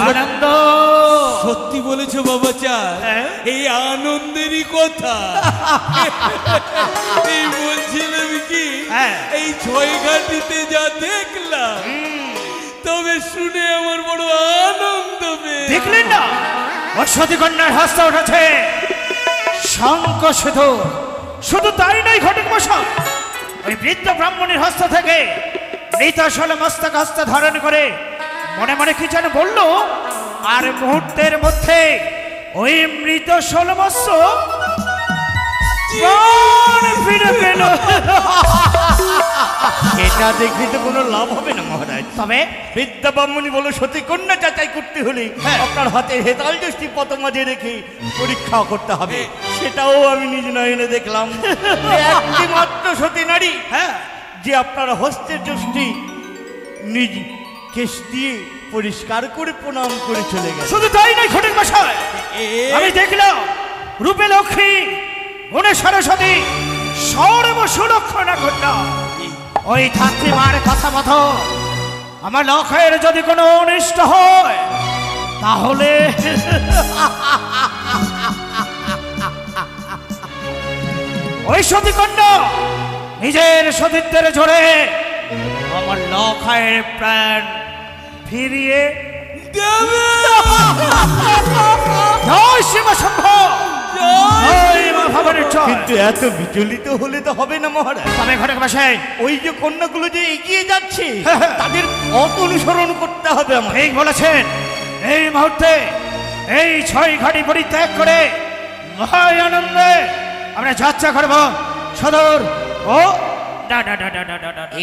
আনন্দ সত্যি বলেছো বাবা চাঁদ, এই আনন্দেরই কথা। এই বলছিলাম কি, এই ছয়ঘাটিতে যা দেখলাম তবে শুনে আমার বড় আনন্দ পেয়ে। দেখলেন না অশ্বতী কন্যার হস্ত উঠেছে শঙ্খ শুধু, শুধু তাই নয় ঘটক মশাই, ওই বৃদ্ধ ব্রাহ্মণের হস্ত থেকে মৃত মস্তক হস্ত ধারণ করে মনে মনে কি যেন বলল, আর মুহূর্তের মধ্যে ওই মৃত ষোলমস্য ফিরে পেল। এটা দেখে তো কোনো লাভ হবে না মহারাজ। তবে বিদ্যা ব্রাহ্মণী বলে সতী কন্যা যাচাই করতে হলে আপনার হাতে হেতাল যষ্টি পত মাঝে রেখে পরীক্ষা করতে হবে। সেটাও আমি নিজ নয়নে দেখলাম। একটি মাত্র সতী নারী যে আপনার হস্তের যষ্টি নিজ কেশ দিয়ে পরিষ্কার করে প্রণাম করে চলে গেছে। শুধু তাই নয় ঘটক মশাই, আমি দেখলাম রূপে লক্ষ্মী গুণে সরস্বতী সর্ব সুলক্ষণা কন্যা ওই ধাত্রীমার কথা মতো আমার লক্ষ্যের যদি কোনো অনিষ্ট হয় তাহলে ওই সতী কন্যা নিজের সতীত্বের জোরে আমার লক্ষ্যের প্রাণ ফিরিয়ে দেবে। জয় শিব শম্ভ, জয় মা ভবানীর জয়। কিন্তু এত বিচলিত হলে তো হবে না মহারাজ। তবে ঘটক মশাই, ওই যে কন্যাগুলো যে এগিয়ে যাচ্ছে তাদের পথ অনুসরণ করতে হবে আমার। ঠিক বলেছেন। এই মুহূর্তে এই ছয় ঘাটি পরিত্যাগ করে মহায় আনন্দে আমরা যাত্রা করব সদর ও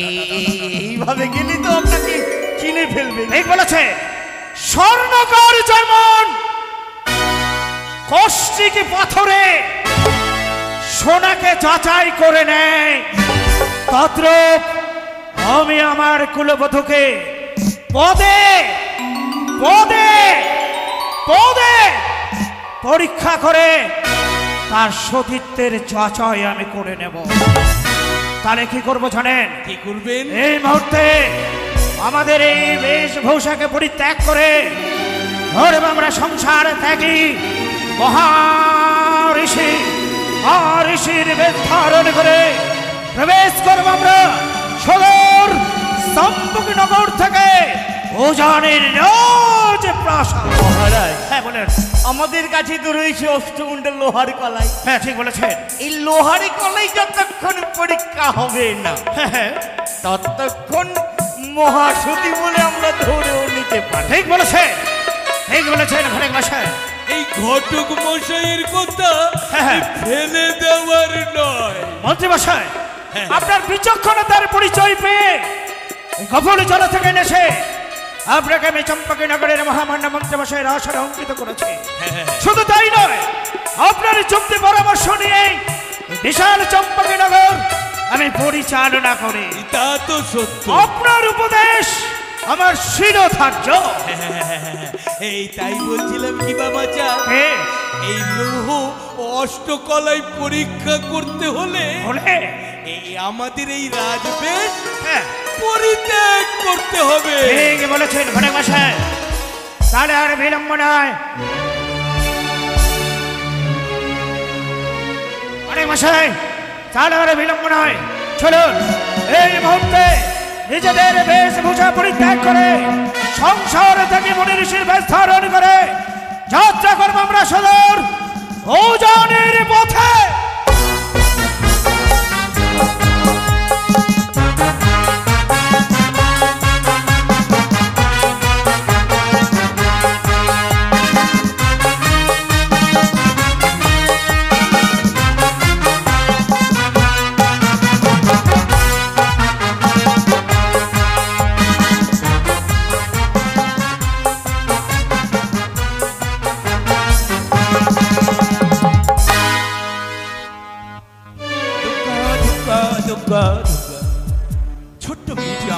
এইভাবে গেলে তো আপনাকে চিনে ফেলবে। ঠিক বলেছে। স্বর্ণকার যেমন কষ্টিকে পাথরে সোনাকে যাচাই করে নেয়, তদ্রূপ আমি আমার কুলবধূকে পদে পদে পদে পরীক্ষা করে তার সতীত্বের যাচাই আমি করে নেব। তাহলে কি করবো জানেন? কি করবেন? এই মুহূর্তে আমাদের এই বেশভূষাকে পরিত্যাগ করে ধরব আমরা সংসার ত্যাগী মহাঋষি ঋষির বেশ ধারণ করে প্রবেশ করব আমরা সদর চম্পকনগর থেকে উজানের রাজ প্রাসাদ। মহারাজ, হ্যাঁ বলেন। আমাদের কাছে তো রয়েছে অষ্টকুণ্ডের লোহার কলাই। হ্যাঁ ঠিক বলেছেন। এই লোহার কলাই যতক্ষণ পরীক্ষা হবে না ততক্ষণ মহাসতী বলে আমরা ধরেও নিতে পারি। ঠিক বলেছেন, ঠিক বলেছেন ঘটক মশাই। এই ঘটক মশাইয়ের কথা ফেলে দেওয়ার নয়। মন্ত্রী মশাই, আপনার বিচক্ষণতার পরিচয় পেয়ে গভীর জল থেকে এসে আপনাকে আমি চম্পকনগরের মহামান্য মন্ত্রী মশাইয়ের আসনে অঙ্কিত করেছি। শুধু তাই নয়, আপনার যুক্তি পরামর্শ নিয়ে বিশাল চম্পকনগর আমি পরিচালনা করি। তা তো সত্য। আপনার উপদেশ আমার শিরোধার্য। এই তাই বলছিলাম কি বাবা চাঁদ, এই লৌহ অষ্টকলাই পরীক্ষা করতে হলে এই আমাদের এই রাজবেশ পরিত্যাগ করতে হবে। ঠিক বলেছেন ঘটক মশাই। তাহলে আর বিলম্ব নয় ঘটক মশাই, তাহলে আর বিলম্ব নয়, চলুন এই মুহূর্তে নিজেদের বেশভূষা পরিত্যাগ করে সংসার থেকে মনি ঋষির বেশ ধারণ করে যাত্রা করবো আমরা সদর উজানের পথে। ছোট্ট মেয়েটি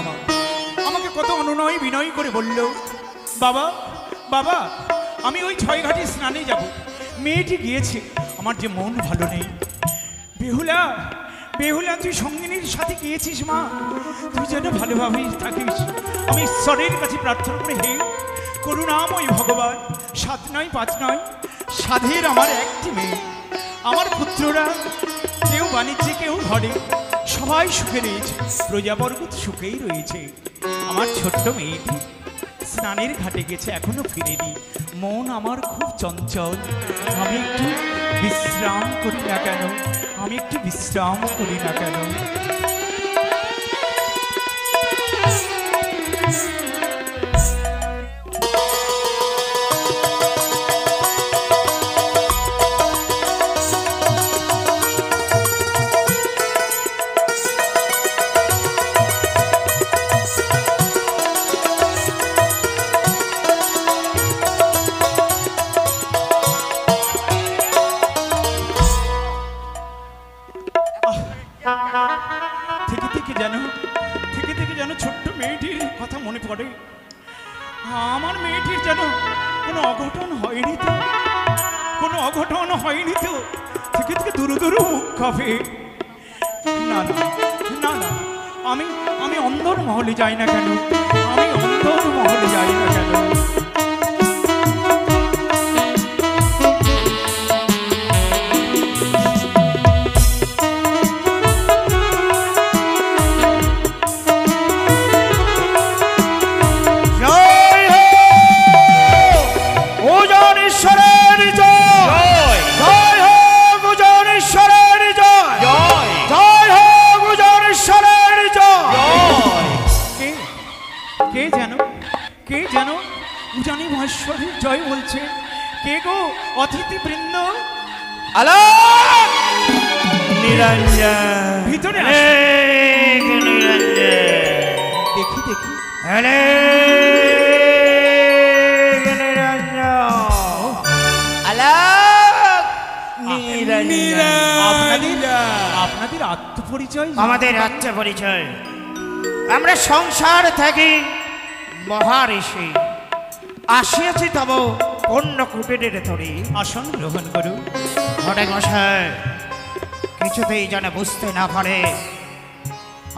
আমাকে কত অনুনয় বিনয় করে বলল, বাবা বাবা আমি ওই ছয়ঘাটি স্নানে যাব। মেয়েটি গিয়েছে, আমার যে মন ভালো নেই। বেহুলা বেহুলা তুই সঙ্গিনীর সাথে গিয়েছিস মা, তুই যেন ভালোভাবেই থাকিস। আমি ঈশ্বরের কাছে প্রার্থনা করে, হে করুণাময় ভগবান, 7 নয় 5 নয়, সাধের আমার একটি মেয়ে। আমার পুত্ররা কেউ বাণিজ্যে, কেউ ঘরে, সবাই সুখে রয়েছে, প্রজাবর্গ সুখেই রয়েছে। আমার ছোট্ট মেয়েটি স্নানের ঘাটে গেছে, এখনো ফিরেনি। মন আমার খুব চঞ্চল। আমি একটু বিশ্রাম করি না কেন, আমি একটু বিশ্রাম করি না কেন? থেকে যেন ছোট্ট মেয়েটির কথা মনে পড়ে। আমার মেয়েটির যেন কোনো অঘটন হয়নি তো, কোনো অঘটন হয়নি তো, থেকে থেকে দূরে দূরে মুখ কাঁপে। না না না না, আমি অন্দর মহলে যাই না কেন, আমি অন্দর মহলে যাই না কেন? জয় বলছে কে গো? অতিথি বৃন্দ, নিরঞ্জন ভিতরে দেখি দেখি। আপনাদের আত্মপরিচয়? আমাদের আত্মপরিচয়, আমরা সংসার থাকি মহারিষি, আসিয়াছি তব অন্য কুটিরের ধরে। আসন গ্রহণ করুন। ঘটক মশাই কিছুতেই যেন বুঝতে না পারে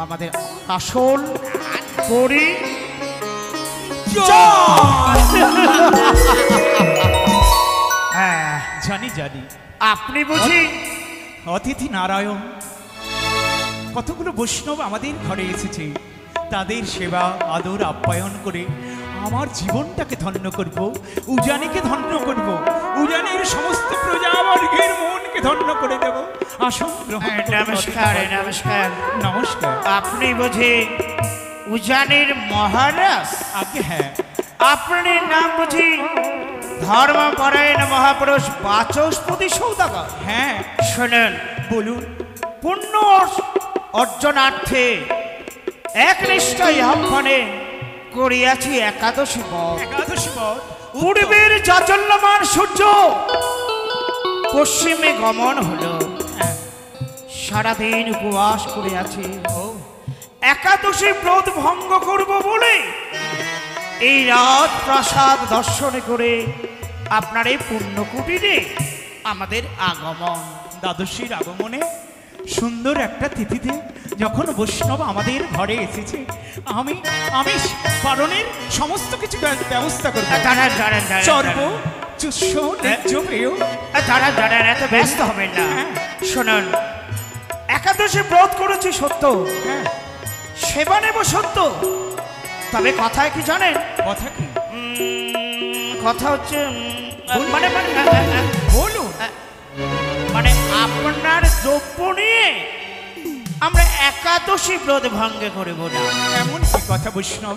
আমাদের আসল পরি। হ্যাঁ জানি জানি, আপনি বুঝি অতিথি নারায়ণ। কতগুলো বৈষ্ণব আমাদের ঘরে এসেছে, তাদের সেবা আদর আপ্যায়ন করে আমার জীবনটাকে ধন্য করব, উজানিকে ধন্য করব, উজানির সমস্ত প্রজাবর্গের মনকে ধন্য করে দেব। আসুন গ্রহণ করুন। নমস্কার নমস্কার নমস্কার। আপনি বুঝি উজানির মহারাজ? আগে হ্যাঁ। আপনার নাম বুঝি ধর্মপরায়ণ মহাপুরুষ বাচস্পতি সৌদাগর? হ্যাঁ শোনেন, বলুন। পুণ্য অর্জনার্থে একনিষ্ঠায় আহ্বানে করিয়াছি একাদশী পথ। একাদশী পথ। পূর্বের চাচল্যমান সূর্য পশ্চিমে গমন হলো, সারাদিন উপবাস করে আছি। একাদশী ব্রত ভঙ্গ করব বলে এই রাত প্রাসাদ দর্শন করে আপনার এই পুণ্য কুটিরে আমাদের আগমন। দ্বাদশীর আগমনে সুন্দর একটা তিথিতে যখন বৈষ্ণব আমাদের ঘরে এসেছে, আমি পালনের সমস্ত কিছু ব্যবস্থা করব। চর্ব চুষ্য ন্যায্য পেয়। এত ব্যস্ত হবেন না। শুনুন, একাদশী ব্রত করেছি সত্য, সেবা নেব সত্য, তবে কথায় কি জানেন? কথা কি? কথা হচ্ছে মানে বলুন। মানে আপনার দ্রব্য নিয়ে আমরা একাদশী ব্রত ভঙ্গ করব না। এমন কি কথা বৈষ্ণব?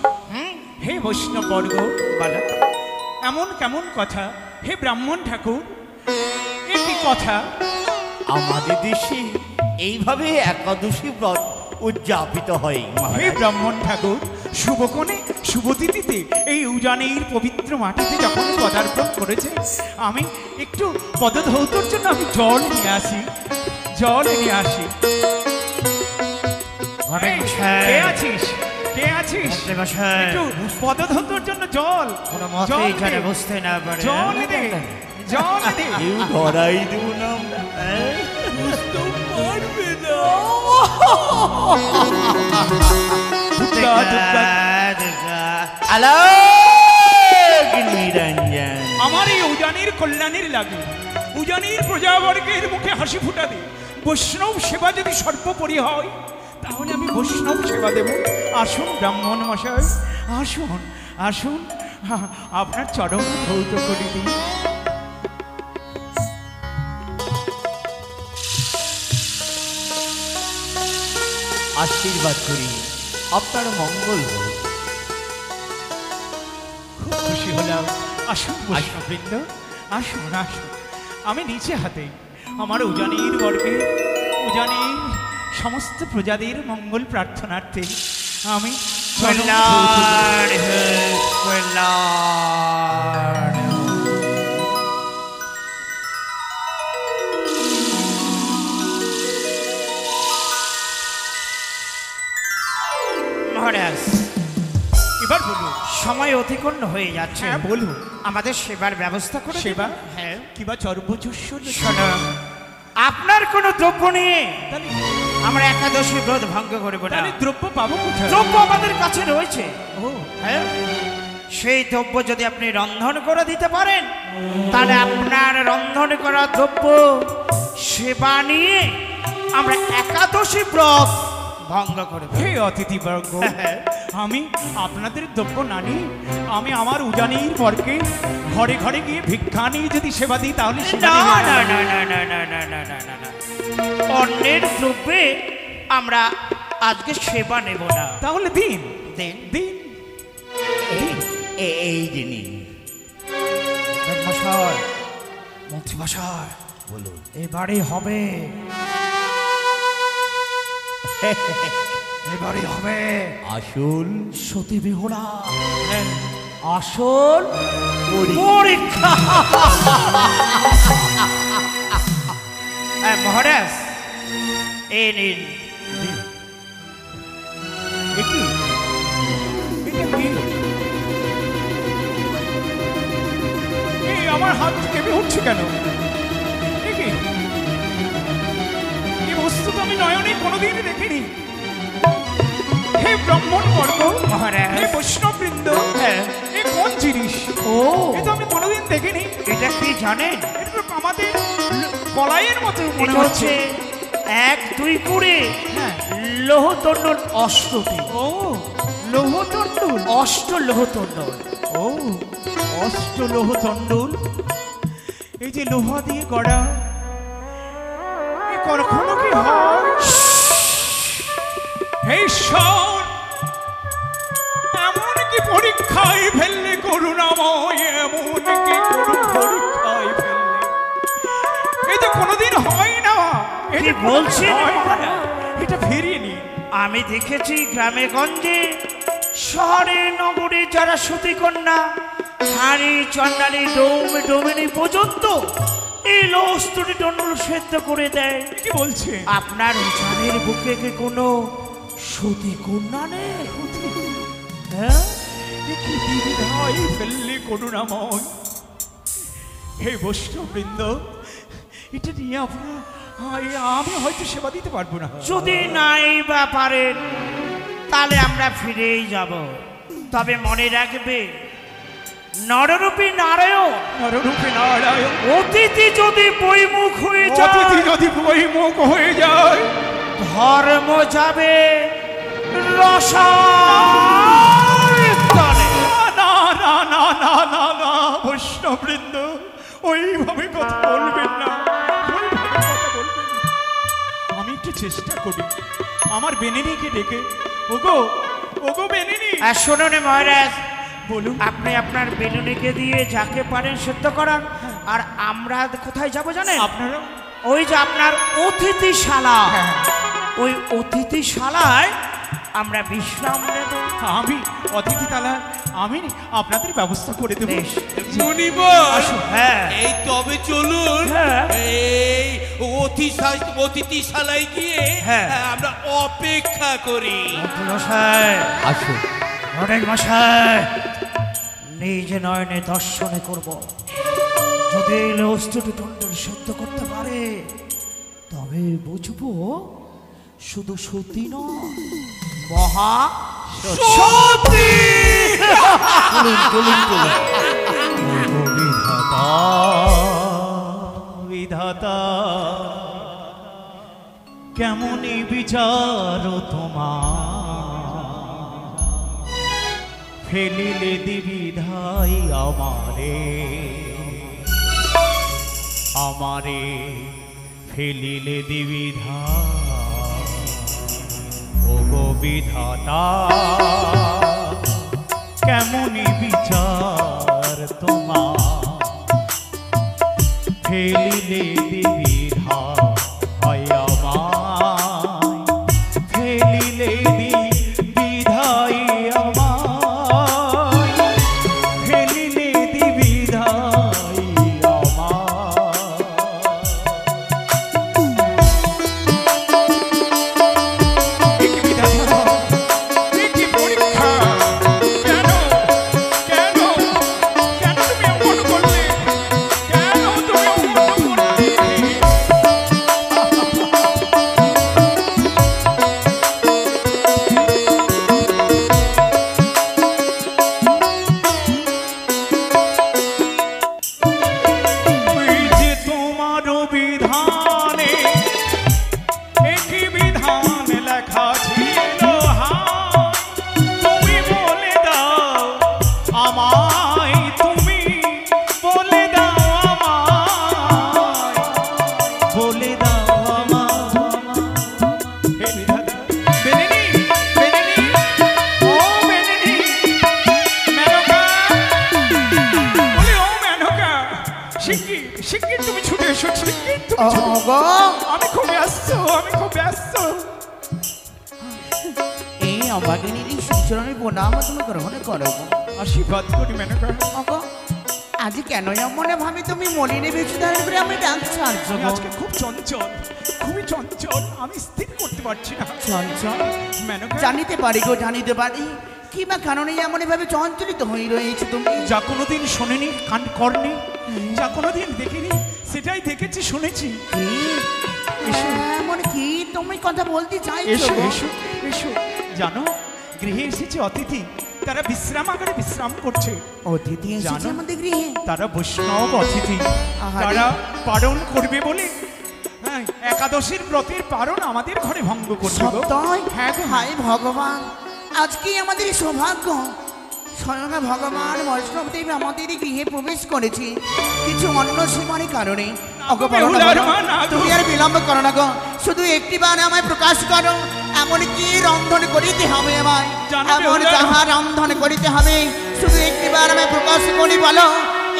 হে বৈষ্ণব বর্গ, বালা এমন কেমন কথা? হে ব্রাহ্মণ ঠাকুর, এ কি কথা? আমাদের দেশে এইভাবে একাদশী ব্রত উদযাপিত হয়। হে ব্রাহ্মণ ঠাকুর, শুভকোণে শুভতিথিতে এই উজানির পবিত্র মাটিতে যখন পদার্পণ করেছে, আমি একটু পদধৌতর জন্য আমি জল নিয়ে আসি, জল নিয়ে আসি। কে আছিস? কে আছিস? একটু পদধৌতর জন্য জল, বুঝতে না পারে। জল দে, জল দে। কেউ ধরাই দেব না, বুঝতে পারবে না। নিরঞ্জন। আমার এই উজানির কল্যাণের লাগে, উজানির প্রজাবর্গের মুখে হাসি ফুটাবে। বৈষ্ণব সেবা যদি সর্বোপরি হয়, তাহলে আমি বৈষ্ণব সেবা দেব। আসুন ব্রাহ্মণ মশাই, আসুন আসুন, আপনার চরণ ধৌত করে দিই। আশীর্বাদ করি আপনার মঙ্গল হোক। খুব খুশি হলাম। আসুন বৈষ্ণববৃন্দ, আসুন আসুন। আমি নিচে হাতে আমার উজানির বর্গে, উজানির সমস্ত প্রজাদের মঙ্গল প্রার্থনার্থে আমি কল্যাণ হোক, কল্যাণ হোক। মহারাজ, এবার বলুন। সময় অতিক্রম হয়ে যাচ্ছে। হ্যাঁ বলুন। আমাদের সেবার ব্যবস্থা করে সেবা? দেবেন? হ্যাঁ। কিবা চর্বচস্য শোনো, আপনার কোনো দ্রব্য নিয়ে আমরা একাদশী ব্রত ভঙ্গ করবো না। তাহলে দ্রব্য পাবো কোথায়? দ্রব্য আমাদের কাছে রয়েছে। ও হ্যাঁ, সেই দ্রব্য যদি আপনি রন্ধন করে দিতে পারেন, তাহলে আপনার রন্ধন করা দ্রব্য সেবা নিয়ে আমরা একাদশী ব্রত ভঙ্গ করব। হে অতিথিবর্গ, আমি আপনাদের দ্রব্য না নিয়ে আমি আমার উজানির বর্গে ঘরে ঘরে গিয়ে ভিক্ষা নিয়ে যদি সেবা দিই, তাহলে সেবা না দেবে না না? না না না না না না না না না, অন্যের দ্রব্যে আমরা আজকে সেবা নেব না। তাহলে দিন দিন দিন। এই জিনিস মশাই, মন্ত্রী মশাই, বলুন। এবারে হবে, এবারে হবে আসল সতী বিহুলা, আসল পরীক্ষা। মহারাজ, এ নিন। কি? এটা কি? এই আমার হাত কেঁপে উঠছে কেন? এ কি? এই বস্তু তো আমি নয়নে কোনোদিন দেখিনি। হে ব্রাহ্মণ বর্গ, মহারাজ, হে বৈষ্ণববৃন্দ, হ্যাঁ, এ কোন জিনিস? ও এ তো আমি কোনোদিন দেখিনি। এটা কি জানেন? এটা তো আমাদের বলাইয়ের মতো মনে এটা হচ্ছে। হচ্ছে 1 2 করে হ্যাঁ। লোহতণ্ডল অষ্টটি। ও লৌহতণ্ডুল। অষ্ট লোহতণ্ডল। ও অষ্টলোহ তণ্ডুল। এই যে লোহা দিয়ে গড়া, এ কখনো কি হয়? হে ঈশ্বর, এমন কি পরীক্ষায় ফেললে করুণাময়, এমন কি পরীক্ষায় ফেললে? এই যে কোনোদিন হয় না। কি বলছেন? এটা ফিরিয়ে নি। আমি দেখেছি গ্রামে গঞ্জে, শহরে নগরে যারা সতী কন্যা, হাড়ি চন্ডালি ডোমিনি পর্যন্ত এই লস্তুটি দণ্ডল সেদ্ধ করে দেয়। কি বলছে? আপনার উজানের বুকে কি কোনো সতী কন্যা নেই? হ্যাঁ, এ কি বিধায় ফেললে করুণাময়। হে বৈষ্ণববৃন্দ, এটা নিয়ে আপনার আমি হয়তো সেবা দিতে পারবো না। যদি নাই বা পারেন, তাহলে আমরা ফিরেই যাব। তবে মনে রাখবে, নররূপী নারায়ণ, নররূপে নারায়ণ, অতিথি যদি বইমুখ হয়ে অতিথি যায়, যদি বইমুখ হয়ে যায়, ধর্ম যাবে রসাতলে। না না না না না না, বৈষ্ণববৃন্দ, ওইভাবে কথা বলবেন না, ওইভাবে কথা বলবেন না। আমি একটু চেষ্টা করি আমার বেনিনীকে ডেকে। ওগো ওগো বেনিনী, আর শুনুন মহারাজ, বলুন। আপনি আপনার বেলুনিকে দিয়ে যাকে পারেন সেদ্ধ করান। আর আমরা কোথায় যাব জানেন? আপনারা ওই যে আপনার অতিথিশালা, হ্যাঁ। ওই অতিথিশালায় আমরা বিশ্রাম নেব। আমি অতিথি তালা আমি আপনাদের ব্যবস্থা করে দেবো। বেশ। মুনিবর, আসুন। হ্যাঁ। এই তবে চলুন, হ্যাঁ। এই অতিথিশালায় গিয়ে হ্যাঁ। আমরা অপেক্ষা করি। মন্ত্রী মশাই, আসুন। অনেক মশাই, নিজ নয়নে দর্শনে করব। যদি এই লস্তুটি দণ্ডল সেদ্ধ করতে পারে, তবে বুঝবো শুধু সতী নয়, মহা সতী। চলুন চলুন চলুন। বিধাতা কেমনই বিচার তোমার ফেলিলে দিবিধাই আমারে ফেলিলে দিবিধা ও গো বিধাতা কেমনই বিচার তোমার ফেলিলে দিবিধা হয় আমায় ফেলিলে দিবিধাই আমায় ফেলিলে দিবিধাই আমি খুব ব্যস্ত এই অভাগিনীর সুচরণের প্রণাম তুমি গ্রহণ করো আশীর্বাদ করি মেনকা আজ কেন মনে ভাবে তুমি মলিনে বেঁচে দাঁড়িয়ে আমি ডাকছি আজকে খুব চঞ্চল খুবই চঞ্চল আমি স্থির করতে পারছি না চঞ্চল মেনকা জানিতে পারি জানিতে পারি কিবা কারণে এমন ভাবে চঞ্চলিত হয়ে রয়েছে তুমি যা কোনোদিন শোনেনি কান করনি যা কোনোদিন দেখিনি সেটাই দেখেছি শুনেছি এমন কি তুমি কথা বলতে চাইছো এসো এসো এসো জানো গৃহে এসেছে অতিথি তারা বিশ্রামাগারে বিশ্রাম করছে অতিথি এসেছে আমাদের গৃহে তারা বৈষ্ণব অতিথি তারা পালন করবে বলে একাদশীর ব্রতের পালন আমাদের ঘরে ভঙ্গ করবে হ্যাঁ হায় ভগবান আজকে আমাদের সৌভাগ্য স্বয়ং ভগবান বৈষ্ণব দেবী আমাদের গৃহে প্রবেশ করেছে কিছু অন্য সীমার কারণে তুমি আর বিলম্ব করো না গো শুধু একটি বার আমায় প্রকাশ করো এমন কি রন্ধন করিতে হবে আমায় এমন যাহা রন্ধন করিতে হবে শুধু একটি বার আমায় প্রকাশ করি বলো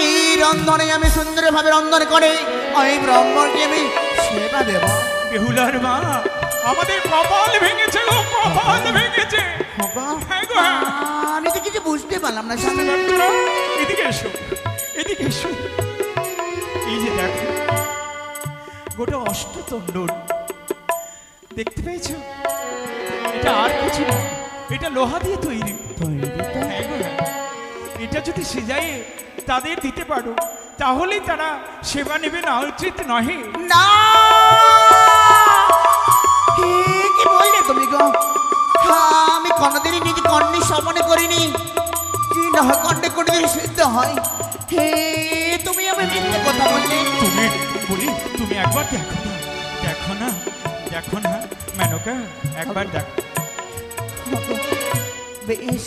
এই রন্ধনে আমি সুন্দরভাবে রন্ধন করে ওই ব্রহ্মকে আমি সেবা দেব বেহুলার মা আমাদের কপাল ভেঙেছে গো কপাল ভেঙেছে আমি তো কিছু বুঝতে পারলাম না স্বামী এদিকে এসো এদিকে এসো এই যে দেখো গোটা অষ্টতণ্ডল দেখতে পেয়েছো এটা আর কিছু না এটা লোহা দিয়ে তৈরি এটা যদি সেজাইয়ে তাদের দিতে পারো তাহলেই তারা সেবা নেবে না উচিত নহে না কি বললে তুমি গো আমি কোনদিনই নিজে কর্ণে সমনে করিনি যে না কর্ণে কোনদিন সিদ্ধ হয় হে তুমি আমি মিথ্যে কথা বললে তুমি বলি তুমি একবার দেখো না মেনকা একবার দেখো বেশ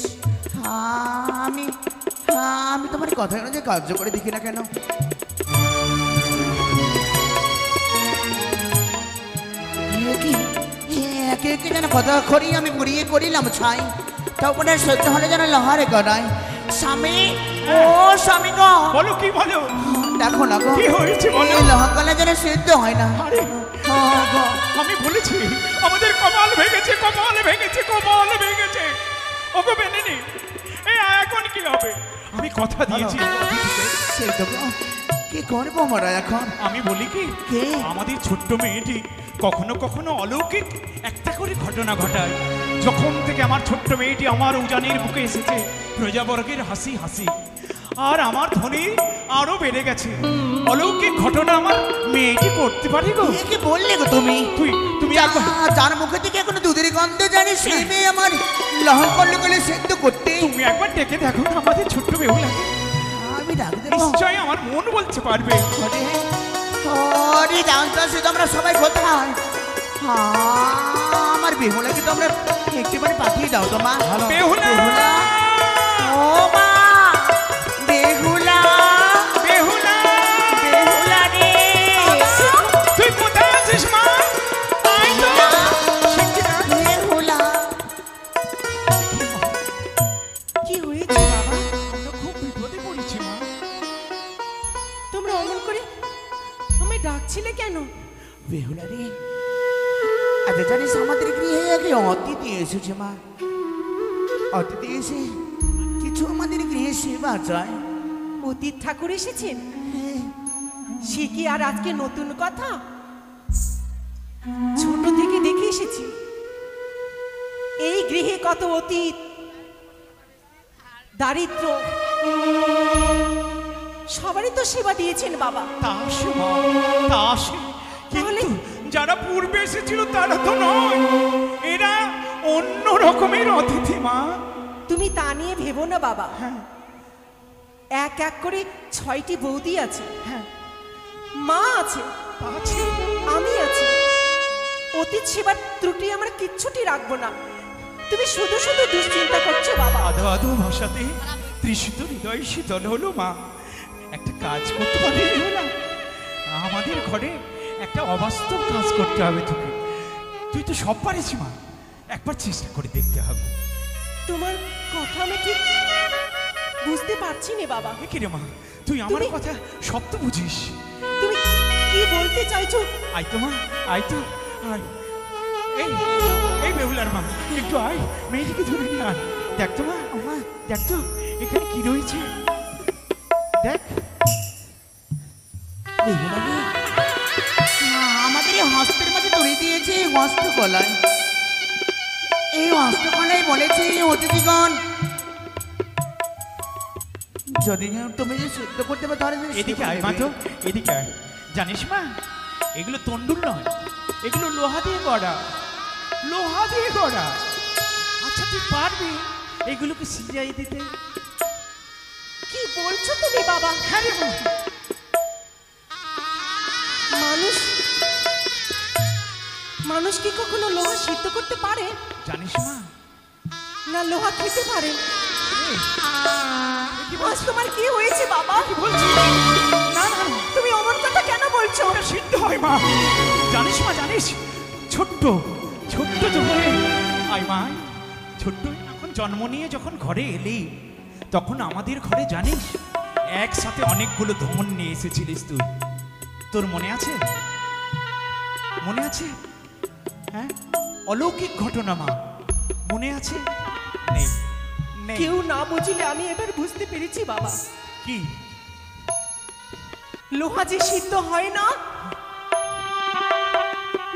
আমি তোমার কথা যে কার্য করে দেখি না কেন একে একে যেন কথা করি আমি বুড়িয়ে করিলাম ছাই তখন সহ্য হলে যেন লহারে গড়াই স্বামী ও স্বামী গো বলো কি বলো দেখো না গো কি হয়েছে বলো লহা গলা যেন সিদ্ধ হয় না আমি বলেছি আমাদের কপাল ভেঙেছে কপাল ভেঙেছে কপাল ভেঙেছে ওগো বেনেনি এই এখন কি হবে আমি কথা দিয়েছি সেই তো কি করবো আমরা এখন আমি বলি কি আমাদের ছোট্ট মেয়েটি কখনো কখনো অলৌকিক একটা করে ঘটনা ঘটায় যখন থেকে আমার ছোট্ট মেয়েটি আমার উজানের বুকে এসেছে প্রজাবর্গের হাসি হাসি আর আমার ধ্বনি আরো বেড়ে গেছে অলৌকিক ঘটনা আমার মেয়েটি করতে পারে গো কি বললে গো তুমি তুমি যার মুখে থেকে এখনো দুধের গন্ধ জানি সেই মেয়ে আমার লহন করলে গেলে সেদ্ধ করতে তুমি একবার ডেকে দেখো না আমাদের ছোট্ট বেহুলাকে আমি ডাক দেব নিশ্চয়ই আমার মন বলতে পারবে ওরে ডাক্তার শুধু আমরা সবাই কোথায়? আমার বেহুলাকে তো আমরা একটুখানি পাঠিয়ে দাও তো মা। বেহুলা! বেহুলা, ও মা, বেহুলা, বেহুলা! বেহুলা রে। তুই কোথায় আছিস মা? আয় তো! বেহুলা, কি হয়েছে বাবা? আমরা খুব বিপদে পড়েছি মা। তোমরা অমন করে আমায় ডাকছিলে কেন? বেহুলা রে, আচ্ছা জানিস আমাদের গৃহে এক অতিথি এসেছে মা। অতিথি এসে কিছু আমাদের গৃহে সেবা চায়। অতীত ঠাকুর এসেছেন? সে কি আর আজকে নতুন কথা? ছোট থেকে দেখে এসেছি এই গৃহে কত অতীত, দারিদ্র, সবারই তো সেবা দিয়েছেন বাবা। তা আসে মা, তা আসে। তাহলে? কিন্তু যারা পূর্বে এসেছিল তারা তো নয়, এরা অন্য রকমের অতিথি মা। তুমি তা নিয়ে ভেবো না বাবা। হ্যাঁ। এক এক করে 6টি বৌদি আছে, হ্যাঁ, মা আছে, আছে। আমি আছি। অতীত সেবার ত্রুটি আমরা কিচ্ছুটি রাখবো না। তুমি শুধু শুধু দুশ্চিন্তা করছো বাবা। আধো আধো ভাষাতে তৃষিত হৃদয় শীতল হলো মা। একটা কাজ করতে পারবি না? আমাদের ঘরে একটা অবাস্তব কাজ করতে হবে তোকে। তুই তো সব পারিস মা, একবার চেষ্টা করে দেখতে হবে। তোমার কথা আমি ঠিক বুঝতে পারছি না বাবা। কি রে মা, তুই আমার তুমি- কথা সব তো বুঝিস। তুমি কি বলতে চাইছো? আয় তো মা, আয় তো, আয়। এই এই বেহুলার মা, একটু আয়, মেয়েটিকে ধরে নিয়ে আয়। দেখ তো মা, মা দেখ তো এখানে কি রয়েছে, দেখ। বেহুলা রে, আমাদের এই হস্তের মাঝে তুলে দিয়েছে এই হস্তকলায়। এই হস্তকলায় বলেছে অতিথিগণ যদি তুমি যে সিদ্ধ করতে পারো তাহলে তুমি এদিকে সেবা আয় মা দেবে। তো, এদিকে আয়। জানিস মা, এগুলো তন্ডুল নয়, এগুলো লোহা দিয়ে গড়া, লোহা দিয়ে গড়া। আচ্ছা তুই পারবি এগুলোকে সিজাই দিতে? কি বলছো তুমি বাবা? হ্যাঁ রে মা। মানুষ মানুষ কি কখনো লোহা সিদ্ধ করতে পারে? জানিস মা, না লোহা খেতে পারে? এই, আজ তোমার কি হয়েছে বাবা? কি বলছিস? না না, তুমি অমন কথা কেন বলছো? ওটা সিদ্ধ হয় মা। জানিস মা, জানিস ছোট্ট ছোট্ট যখন আয় মা, আয়। ছোট্ট এখন জন্ম নিয়ে যখন ঘরে এলি তখন আমাদের ঘরে জানিস একসাথে অনেকগুলো ধমন নিয়ে এসেছিলিস তুই। তোর মনে আছে? মনে আছে? হ্যাঁ, অলৌকিক ঘটনা মা, মনে আছে? নেই, নেই। কেউ না বুঝলে আমি এবার বুঝতে পেরেছি বাবা। কি? লোহা যে সিদ্ধ হয় না,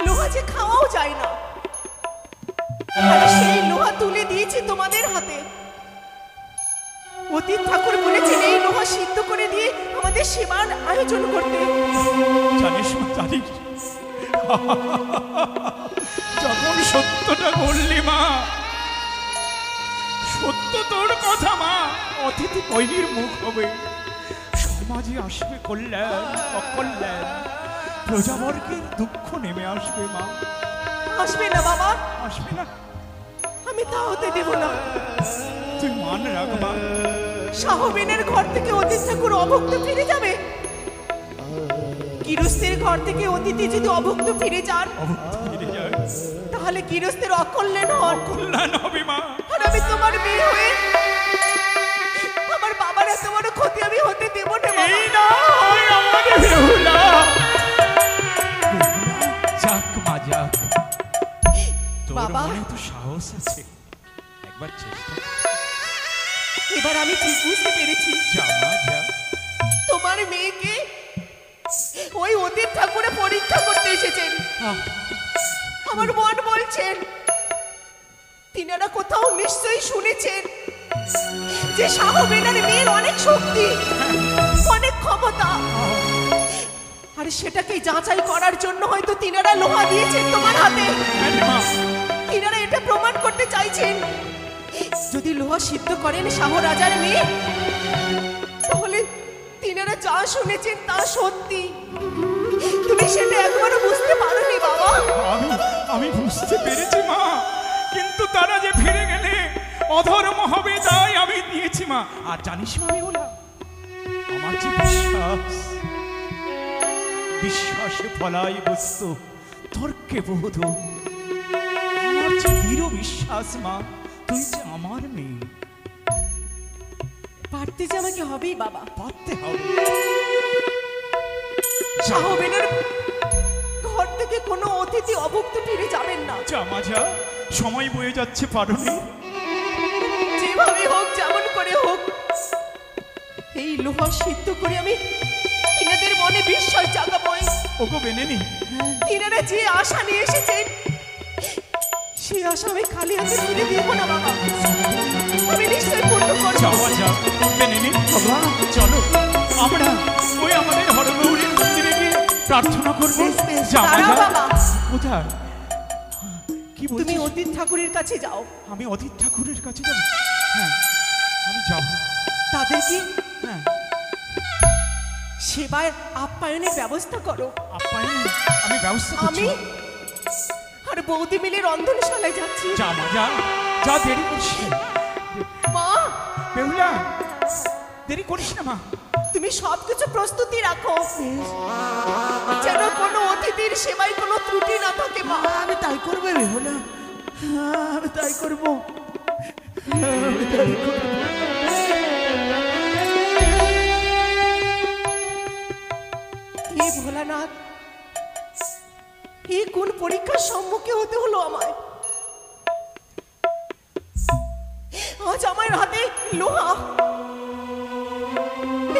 লোহা যে খাওয়াও যায় না, আর সেই লোহা তুলে দিয়েছি তোমাদের হাতে। অতীত ঠাকুর বলেছেন এই লোহা সিদ্ধ করে দিয়ে আমাদের সেবার আয়োজন করতে। জানিস মা, জানিস যখন সত্যটা বললি মা, সত্য তোর কথা মা, অতিথি কইনির মুখ হবে, সমাজে আসবে কল্যাণ, অকল্যাণ, প্রজাবর্গের দুঃখ নেমে আসবে মা। আসবে না বাবা, আসবে না? আমি তা হতে দেব না। তুই মান রাখ মা। শাহবেনের ঘর থেকে অতীত ঠাকুর অভুক্ত ফিরে যাবে? গৃহস্থের ঘর থেকে অতিথি যদি অভুক্ত ফিরে যান, অভুক্ত ফিরে যায়, তাহলে গৃহস্থের অকল্যাণ হন। কল্যাণ হবে মা। আর আমি তোমার মেয়ে হয়ে আমার বাবার এত বড় ক্ষতি আমি হতে দেব না বাবা। এই না হয় আমাদের বেহুলা। যাক মা, যাক। তোর বাবা। মনে তো সাহস আছে, একবার চেষ্টা কর। এবার আমি ঠিক বুঝতে পেরেছি যা মা, যা। তোমার মেয়েকে ওই অতীত ঠাকুরে পরীক্ষা করতে এসেছেন। আমার মন বলছেন তিনারা কোথাও নিশ্চয়ই শুনেছেন যে শাহবেনার মেয়ের অনেক শক্তি, অনেক ক্ষমতা, আর সেটাকে যাচাই করার জন্য হয়তো তিনারা লোহা দিয়েছেন তোমার হাতে। হ্যাঁ রে মা। তিনারা এটা প্রমাণ করতে চাইছেন যদি লোহা সিদ্ধ করেন শাহ রাজার মেয়ে, তাহলে তিনারা যা শুনেছেন তা সত্যি। তুমি সেটা একবারও বুঝতে পারোনি বাবা। আমি বুঝতে পেরেছি মা, কিন্তু তারা যে ফিরে গেলে অধর্ম হবে তাই আমি নিয়েছি মা। আর জানিস মা বেহুলা, আমার যে বিশ্বাসে ফলাই বস্তু তর্কে বোধ, আমার যে দৃঢ় বিশ্বাস মা, তুই যে আমার মেয়ে। পারতে যে আমাকে হবেই বাবা, পারতে হবে। সাহবেনের ঘর থেকে কোনো অতিথি অভুক্ত ফিরে যাবেন না। জামা যা, সময় বয়ে যাচ্ছে পারনি। যেভাবে হোক, যেমন করে হোক, এই লোহা সিদ্ধ করে আমি তিনাদের মনে বিশ্বাস জাগাবই। ওকে বেনে নি, তিনারা যে আশা নিয়ে এসেছেন সেই আশা আমি খালি হাতে ফিরে দিব না বাবা। আমি নিশ্চয় পূর্ণ করব। যাওয়া যাক বেনে নি। চলো আমরা ওই আমাদের হরগৌরীর মন্দিরে গিয়ে প্রার্থনা করবো। যাওয়া দাঁড়াও যাক। বাবা, কোথায়? কি তুমি বলছিস? অতীত ঠাকুরের কাছে যাও। আমি অধীর ঠাকুরের কাছে যাবো? হ্যাঁ, আমি যাবো। তাদের কি হ্যাঁ, সেবায় আপ্যায়নের ব্যবস্থা করো। আপ্যায়ন আমি ব্যবস্থা আমি করছি। আর বৌদি মিলে রন্ধনশালায় যাচ্ছি। যা মা যা, যা, দেরি করিস না। মা, বেহুলা, দেরি করিস না মা। তুমি সবকিছু প্রস্তুতি রাখো, যেন কোনো অতিথির সেবায় কোনো ত্রুটি না থাকে। মা, আমি তাই করবো বেহুলা, আমি তাই করবো। হে ভোলানাথ, এই কোন পরীক্ষার সম্মুখে হতে হলো আমায়? আজ আমার হাতে লোহা,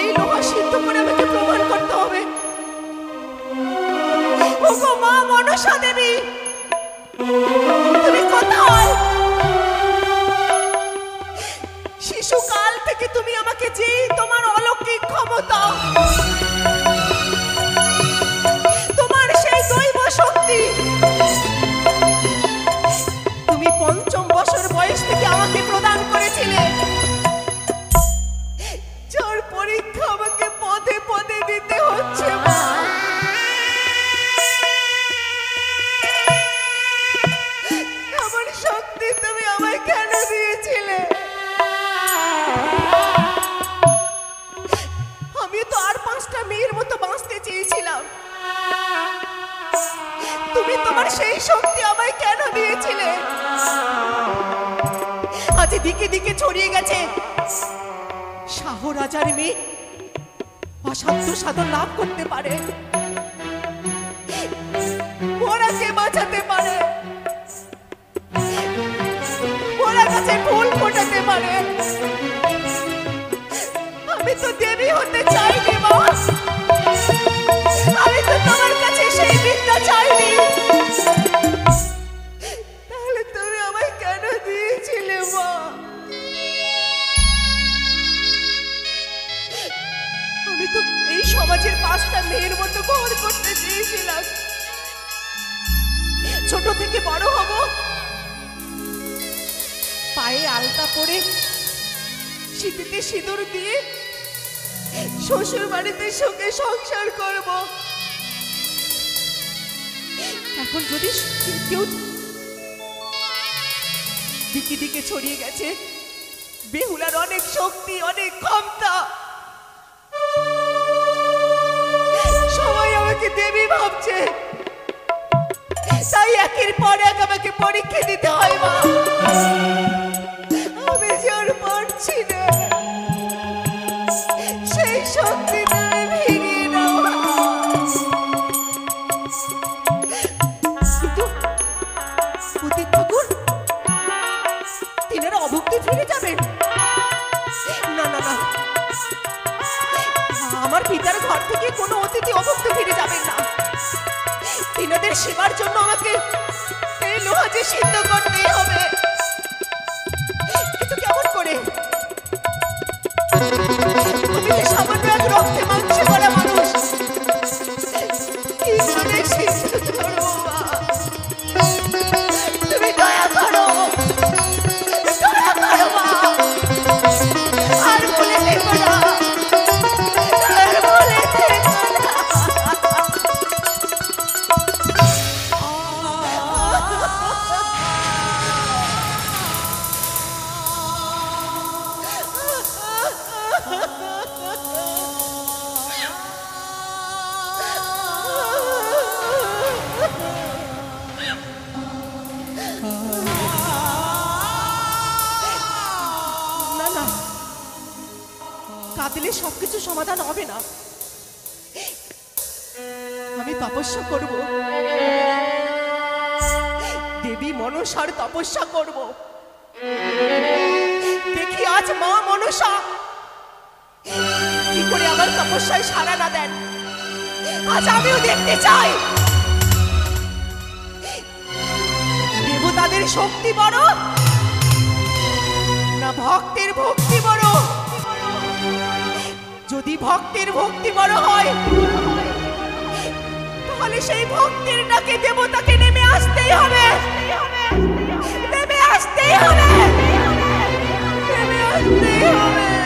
এই লোহা সিদ্ধ করে আমাকে প্রমাণ করতে হবে। ওগো মা মনসা দেবী, তুমি কোথায়? শিশুকাল থেকে তুমি আমাকে যে তোমার অলৌকিক ক্ষমতা, তোমার সেই দৈব শক্তি, তুমি ৫ম বছর বয়স থেকে আমাকে প্রদান করেছিলে, যার পরীক্ষা আমাকে পদে পদে দিতে হচ্ছে। মা, আমার শক্তি তুমি আমায় কেন দিয়েছিলে? আমি তো আর 5টা মেয়ের মতো বাঁচতে চেয়েছিলাম, তুমি তোমার সেই শক্তি আমায় কেন দিয়েছিলে? আজ দিকে দিকে ছড়িয়ে গেছে শাহ রাজার মেয়ে অসাধ্য সাধন লাভ করতে পারে, ওরা কে বাঁচাতে পারে, ওরা কাছে ফুল ফোটাতে পারে। আমি তো দেবী হতে চাইনি মা, আমি তো তোমার কাছে সেই বিদ্যা চাইনি। তাহলে তুমি আমায় কেন দিয়েছিলে মা? আমি তো এই সমাজের 5টা মেয়ের মতো ঘর করতে চেয়েছিলাম, ছোট থেকে বড় হব, পায়ে আলতা পরে শীতেতে সিঁদুর দিয়ে শ্বশুর বাড়িতে সুখে সংসার করব। এখন যদি কেউ দিকে দিকে ছড়িয়ে গেছে বেহুলার অনেক শক্তি, অনেক ক্ষমতা, সবাই আমাকে দেবী ভাবছে, তাই একের পর এক আমাকে পরীক্ষা দিতে হয়। মা, আমি যে আর পারছি না, সেই শক্তি তুমি ভেঙে দাও। কিন্তু অতীত ঠাকুর তিনারা অভুক্তি ফিরে যাবেন? না না না, আমার পিতার ঘর থেকে কোনো অতিথি অভুক্ত ফিরে যাবেন না। তিনাদের সেবার জন্য আমাকে এই লোহা যে সিদ্ধ করতেই হবে। কিন্তু কেমন করে? তুমি যে সামান্য এক রক্তে মাংস করা মানুষ, কি করে সিদ্ধ করবো মা? তুমি দয়া করো, দয়া করো মা, আর বলে দেখো না, আর বলে দেখো না। দিলে সবকিছু সমাধান হবে না। আমি তপস্যা করব, দেবী মনসার তপস্যা করব। দেখি আজ মা মনসা কি করে আমার তপস্যায় সাড়া না দেন। আজ আমিও দেখতে চাই দেবতাদের শক্তি বড় না ভক্তের ভক্তি বড়। যদি ভক্তের ভক্তি বড় হয় তাহলে সেই ভক্তের ডাকে দেবতাকে নেমে আসতেই হবে, নেমে আসতেই হবে, নেমে আসতেই হবে।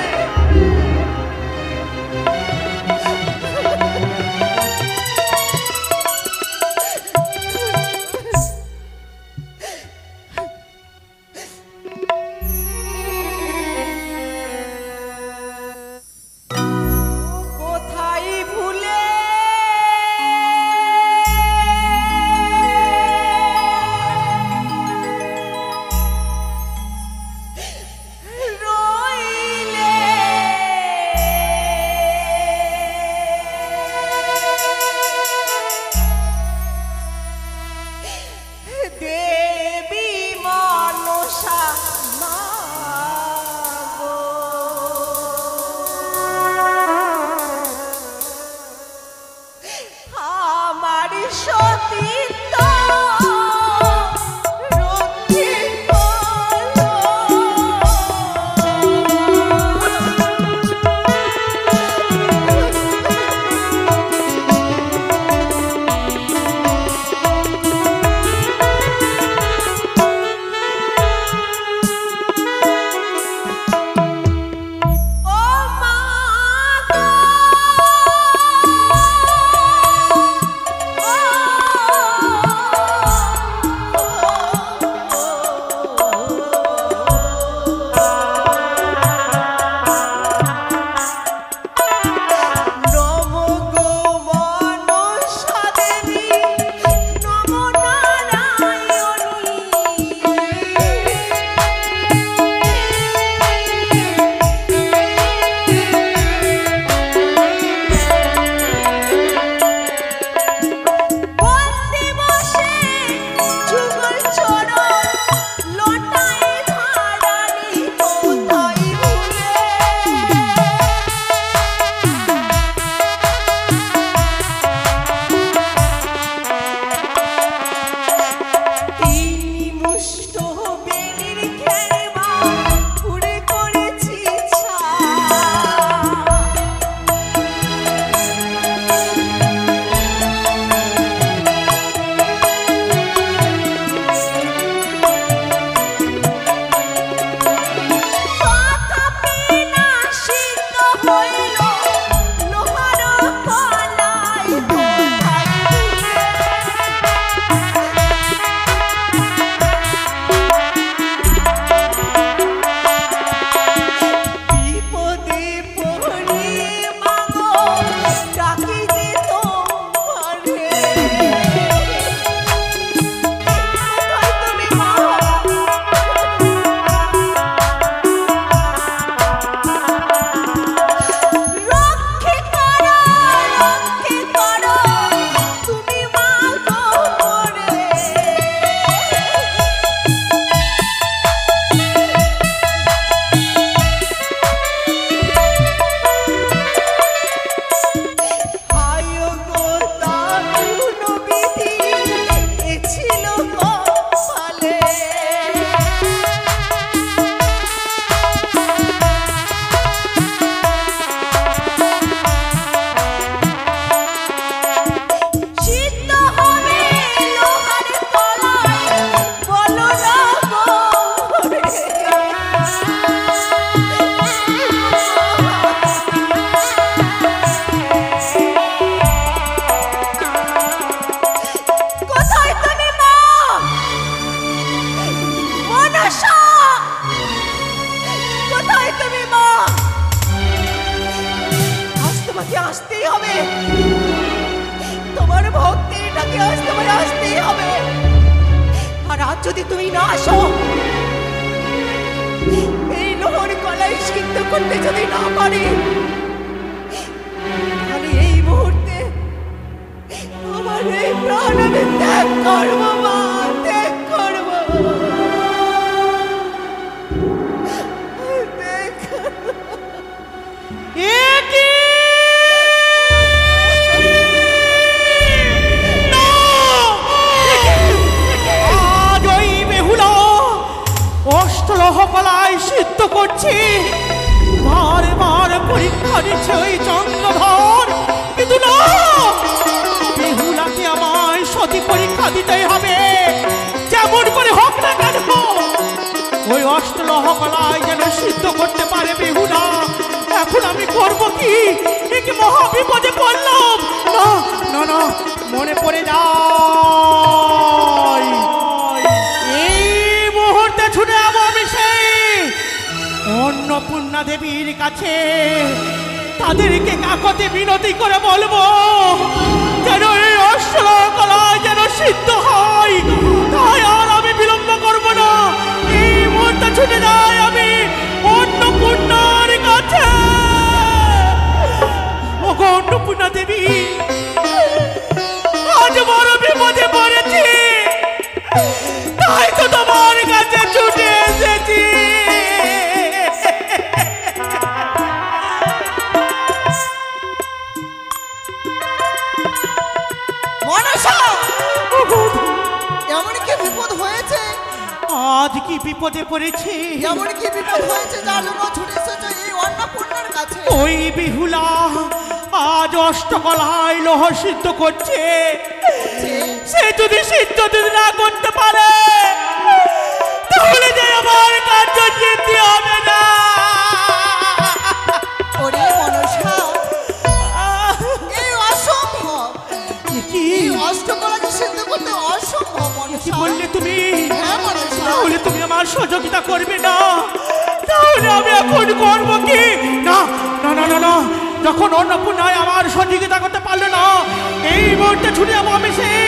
আসতেই হবে, তোমার ভক্তির ডাকে আজ তোমার আসতেই হবে। আর আজ যদি তুমি না আসো, এই লোহর গলায় সিদ্ধ করতে যদি না পারি, আমি এই মুহূর্তে আমার এই প্রাণ আমি ত্যাগ করবো মা, ত্যাগ করবো, ত্যাগ করবো। আজ ওই বেহুলা অষ্টলহকলায় সিদ্ধ করছি, বারে বারে পরীক্ষা দিচ্ছে ওই চন্দ্রধর, কিন্তু না, বেহুলাকে আমায় সতী পরীক্ষা দিতেই হবে, যেমন করে হোক না কেন। ওই অষ্টলহকলায় যেন সিদ্ধ করতে পারে বেহুলা। এখন আমি করব কি? কি মহা বিপদে পড়লাম। না না না, মনে পড়ে যায় এই মুহূর্তে ছুটে যাবো আমি সেই অন্নপূর্ণা দেবীর কাছে, তাদেরকে কাকতে বিনতি করে বলবো যেন এই অষ্টলহকলায় যেন সিদ্ধ হয়। তাই আর আমি বিলম্ব করব না, এই মুহূর্তে ছুটে যাই আমি অন্নপূর্ণার কাছে। ওগো অন্নপূর্ণা দেবী, আজ বড় বিপদে পড়েছি, তাই তো তোমার কাছে ছুটে এসেছি। মনসা, এমন কি বিপদ হয়েছে? আজ কি বিপদে পড়েছি? এমন কি বিপদ হয়েছে যার জন্য ছুটে এসেছো এই অন্নপূর্ণার কাছে? ওই বিহুলা আজ অষ্টকলায় লোহ সিদ্ধ করছে, সে যদি সিদ্ধ যদি না করতে পারে তাহলে যে আমার কার্য সিদ্ধি হবে না। ওরে মনসা, এই অসম্ভব, কি এই অষ্টকলাকে সিদ্ধ করতে অসম্ভব কি মনসা। বললে তুমি? হ্যাঁ মনসা। তাহলে তুমি আমার সহযোগিতা করবে না? তাহলে আমি এখন করবো কি? না না না না না, যখন অন্নপূর্ণায় আমার সহযোগিতা করতে পারলো না, এই মুহূর্তে ছুটে যাবো আমি সেই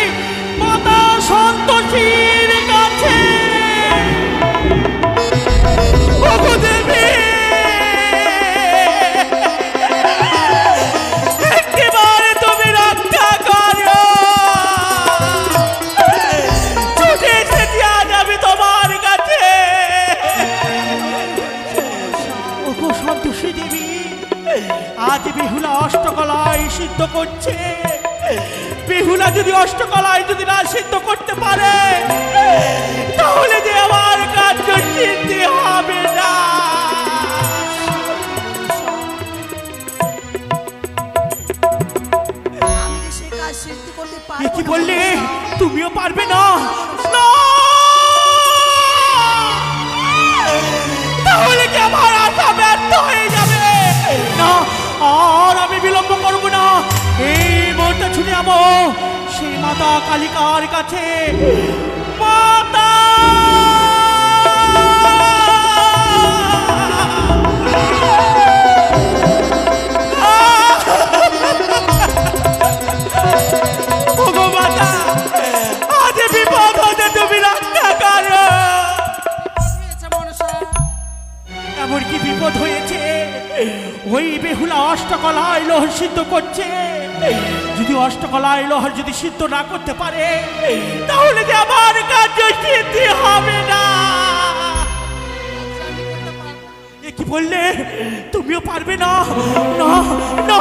মাতা সন্তোষীর কাছে। ওগো দেবী, একেবারে তুমি রক্ষা করো, ছুটে এসেছি আজ আমি তোমার কাছে। ওগো সন্তোষী দেবী, আজ বেহুলা অষ্টকলায় সিদ্ধ করছে, বেহুলা যদি অষ্টকলায় যদি না সিদ্ধ করতে পারে তাহলে যে আমার কার্য সিদ্ধি হবে না। আমি যে সে কাজ সিদ্ধ করতে এ পারবো কি না, বললে? মনসা। তুমিও পারবে না? না! তাহলে কি আমার আশা ব্যর্থ হয়ে যাবে? না, আর আমি বিলম্ব করব না, এই মুহূর্তে ছুটে যাবো সেই মাতা কালিকার কাছে। মাতা! ওগো মাতা, আজ বিপদ হতে তুমি রক্ষা করো। এমন কি বিপদ হয়েছে? ওই বেহুলা অষ্টকলায় লোহ সিদ্ধ করছে, যদি অষ্টকলায় লোহ যদি সিদ্ধ না করতে পারে তাহলে যে আমার কার্য সিদ্ধি হবে না। এ কি বললে? তুমিও পারবে না? না না,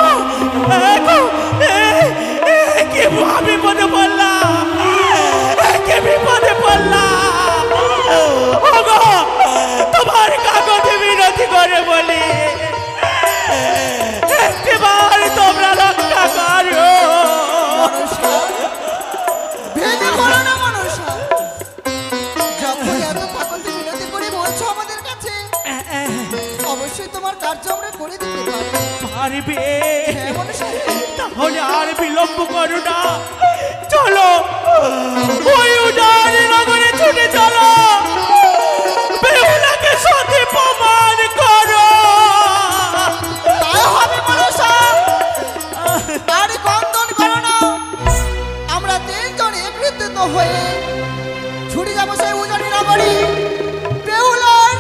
কি বিপদে পড়লাম, কি বিপদে পড়লাম। ওগো, তোমার কাগজে বিরতি করে বলি, একবার তোমরা রক্ষা করো। মনসা, ভেঙে পড়ো না মনসা। যখন এত কাকতি বিনতি করে বলছো আমাদের কাছে, অবশ্যই তোমার কার্য আমরা করে দিতে পারি। পারবে? হ্যাঁ মনসা। তাহলে আর বিলম্ব করো না, চলো ওই উদার নগরে ছুটে চলো, বেহুলাকে সতী প্রমাণ করো। তাই হবে মনসা। আর গন্ধন করো না, আমরা তিনজন একত্রিত হয়ে ছুটে যাবো সেই উজানি নগরী, বেহুলার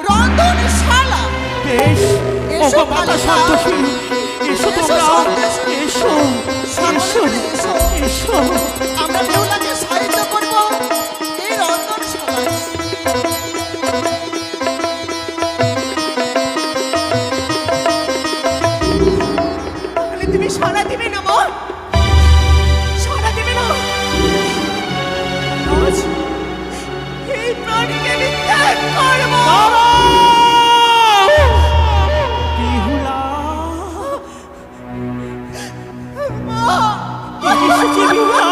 রন্ধনশালা। বেশ, ওগো মাতা সন্তোষী, এসো তোমরা, এসো এসো এসো। আমরা বেহুলাকে সাহায্য করবো এই রন্ধন সভায়। তাহলে তুমি সারা দিবে না মা, সারা দিবে না? আজ এই প্রাণীকে আমি ত্যাগ করবো। বিহুলা মা, এসেছি বিহুলা।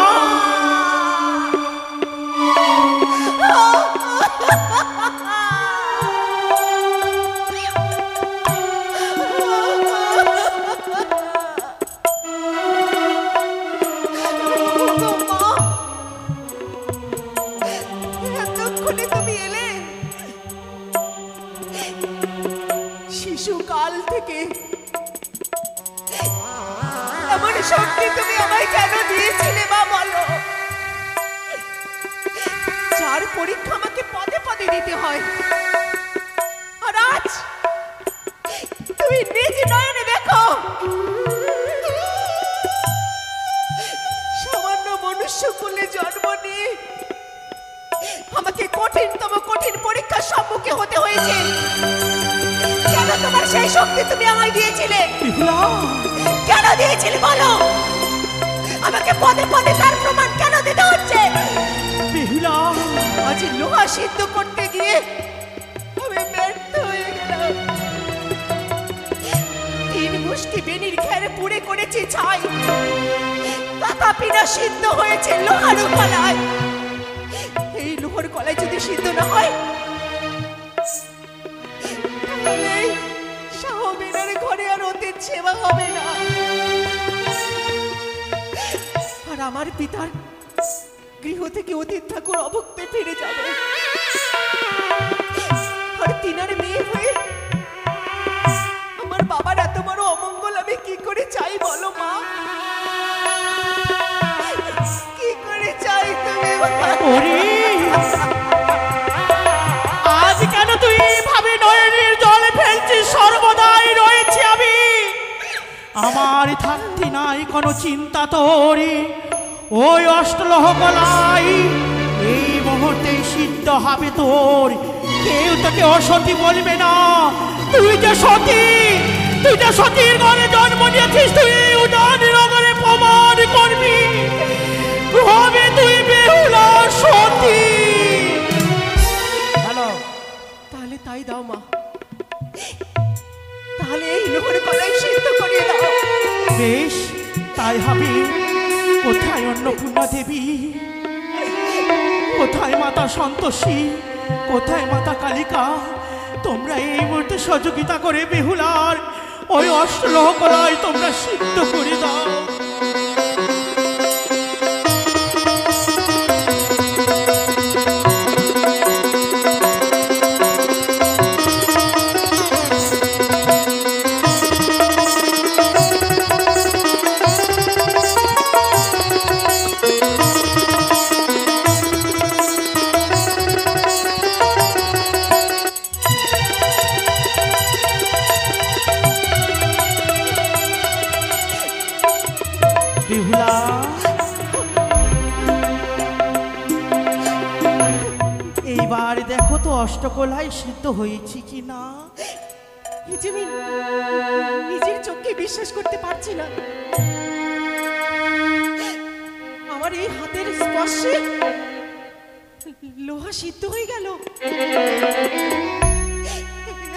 এতক্ষণে তুমি এলে। শিশুকাল থেকে এমন শক্তি তুমি আমায় কেন দিয়েছিলে মা, বলো? যার পরীক্ষা আমাকে পদে পদে দিতে হয়, আর আজ তুমি নিজ নয়নে দেখো সামান্য মনুষ্য কুলে জন্ম নিয়ে আমাকে কঠিনতম কঠিন পরীক্ষার সম্মুখে হতে হয়েছে। কেন তোমার সেই শক্তি তুমি আমায় দিয়েছিলে? বিহুলা কেন দিয়েছিলে বলো? আমাকে পদে পদে তার প্রমাণ কেন দিতে হচ্ছে? বিহুলা আজ লোহা সিদ্ধ করতে গিয়ে আমি ব্যর্থ হয়ে গেলাম। 3 মুষ্টি বেনির ঘেরে পুড়ে করেছি ছাই, তথাপি না সিদ্ধ হয়েছে লোহার কলায়। এই লোহার কলায় যদি সিদ্ধ না হয়, তাহলে শাহবেনার ঘরে আর অতীত সেবা হবে না, আর আমার পিতার গৃহ থেকে অতীত ঠাকুর অভক্তে ফিরে যাবে। আর তিনার মেয়ে হয়ে আমার বাবার এত বড় অমঙ্গল আমি কি করে চাই বলো মা? কি করে চাই তুমি? ওরে আজ কেন তুই ভাবে নয়নের জলে ফেলছিস? সর্বদাই রয়েছে আমি, আমার থাকতে নাই কোনো চিন্তা তোরে। ওই অষ্টলহ কলাই এই মুহূর্তে সিদ্ধ হবে তোর, কেউ তোকে অসতী বলবে না। তুই যে সতী, তুই যে সতীর ঘরে জন্ম নিয়েছিস, তুই উদান নগরে প্রমাণ করবি হবে তুই বেহুলা সতী। হ্যালো, তাহলে তাই দাও মা, তাহলে এই লোহার কলাই সিদ্ধ করিয়ে দাও। বেশ তাই হবে। কোথায় অন্নপূর্ণা দেবী, কোথায় মাতা সন্তোষী, কোথায় মাতা কালিকা? তোমরা এই মুহূর্তে সহযোগিতা করে বেহুলার ওই অষ্টলহ কলাই তোমরা সিদ্ধ করে দাও। বিহুলা এইবার দেখো তো অষ্টকলাই সিদ্ধ হয়েছে কি না। এই যে আমি নিজের চোখে বিশ্বাস করতে পারছি না, আমার এই হাতের স্পর্শে লোহা সিদ্ধ হয়ে গেল।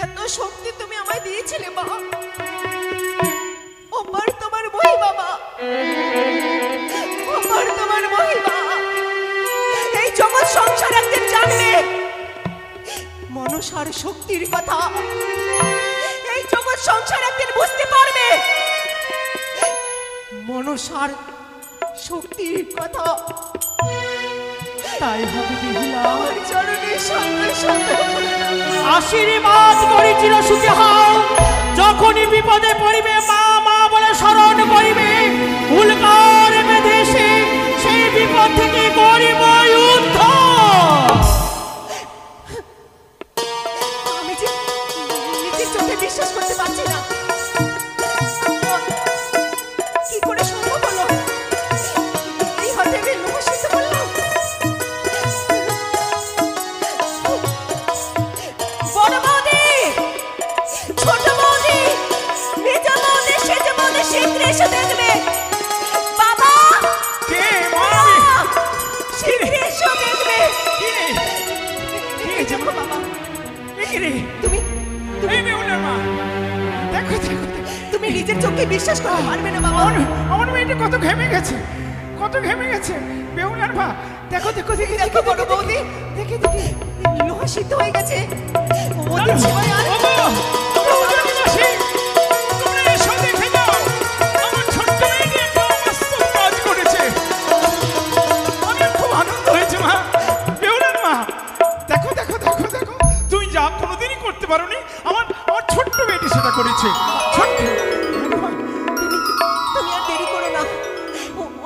এত শক্তি তুমি আমায় দিয়েছিলে মা, আমার তোমার মহিমা মা, আমার তোমার মহিমা। এই জগৎ সংসার একদিন জানবে মনসার শক্তির কথা, এই জগৎ সংসার একদিন বুঝতে পারবে মনসার শক্তির কথা। তাই হবে বিহুলা। আমার চরণের সঙ্গে সঙ্গে আশীর্বাদ করি চির সুখী হও। যখনই বিপদে পড়িবে মা মা বলে স্মরণ করিবে, উল্কার বেঁধে সেই বিপদ থেকে করিব উদ্ধার। আমি যে নিজের চোখে বিশ্বাস করতে পারছি না, গেছে মা বাবা একে রে তুমি এই বেহুলার মা দেখো দেখো দেখো। তুমি নিজের চোখে বিশ্বাস করতে পারবে না বাবা আমার মেয়েটা কত ঘেমে গেছে বেহুলার মা দেখো দেখো দেখি দেখো বড় বৌদি দেখে দেখে লোহা সিদ্ধ হয়ে গেছে ওদের ছেলে আর তোমরা এসো দেখে যাও আমার ছোট্ট মেয়েটি একটা অবাস্তব কাজ করেছে আমার খুব আনন্দ হয়েছে মা বেহুলার মা দেখো দেখো দেখো দেখো তুমি যা কোনোদিনই করতে পারোনি আমার ছোট্ট মেয়েটি সেটা করেছে ছোট্ট তুমি আর দেরি করো না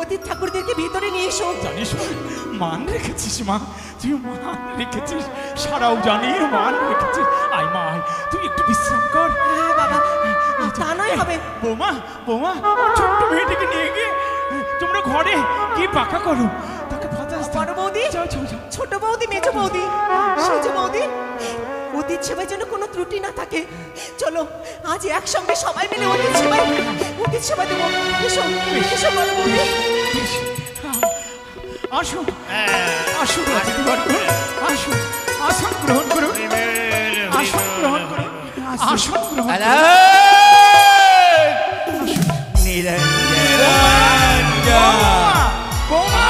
অতীত ঠাকুরদেরকে ভিতরে নিয়ে এসো জানিস মান রেখেছিস মা তুই মান রেখেছিস সারাও জানির মান রেখেছিস আয় মা আয় তুই একটু বিশ্রাম কর হ্যাঁ বাবা তা নয় হবে বৌমা বৌমা ছোট্ট মেয়েটিকে নিয়ে গিয়ে তোমরা ঘরে কি পাকা করো তাকে বাতাস দাও। বড় বৌদি যাও যাও যাও ছোট বৌদি মেজো বৌদি সেজ বৌদি অতীত সেবায় যেন কোনো ত্রুটি না থাকে চলো আজ একসঙ্গে সবাই মিলে অতীত সেবা দেবো এসো এসো বড় বৌদি আসুন আসুন অতিথি বর্গ আসুন আসন গ্রহণ করুন আসন গ্রহণ করুন আসন গ্রহণ করুন। বৌমা,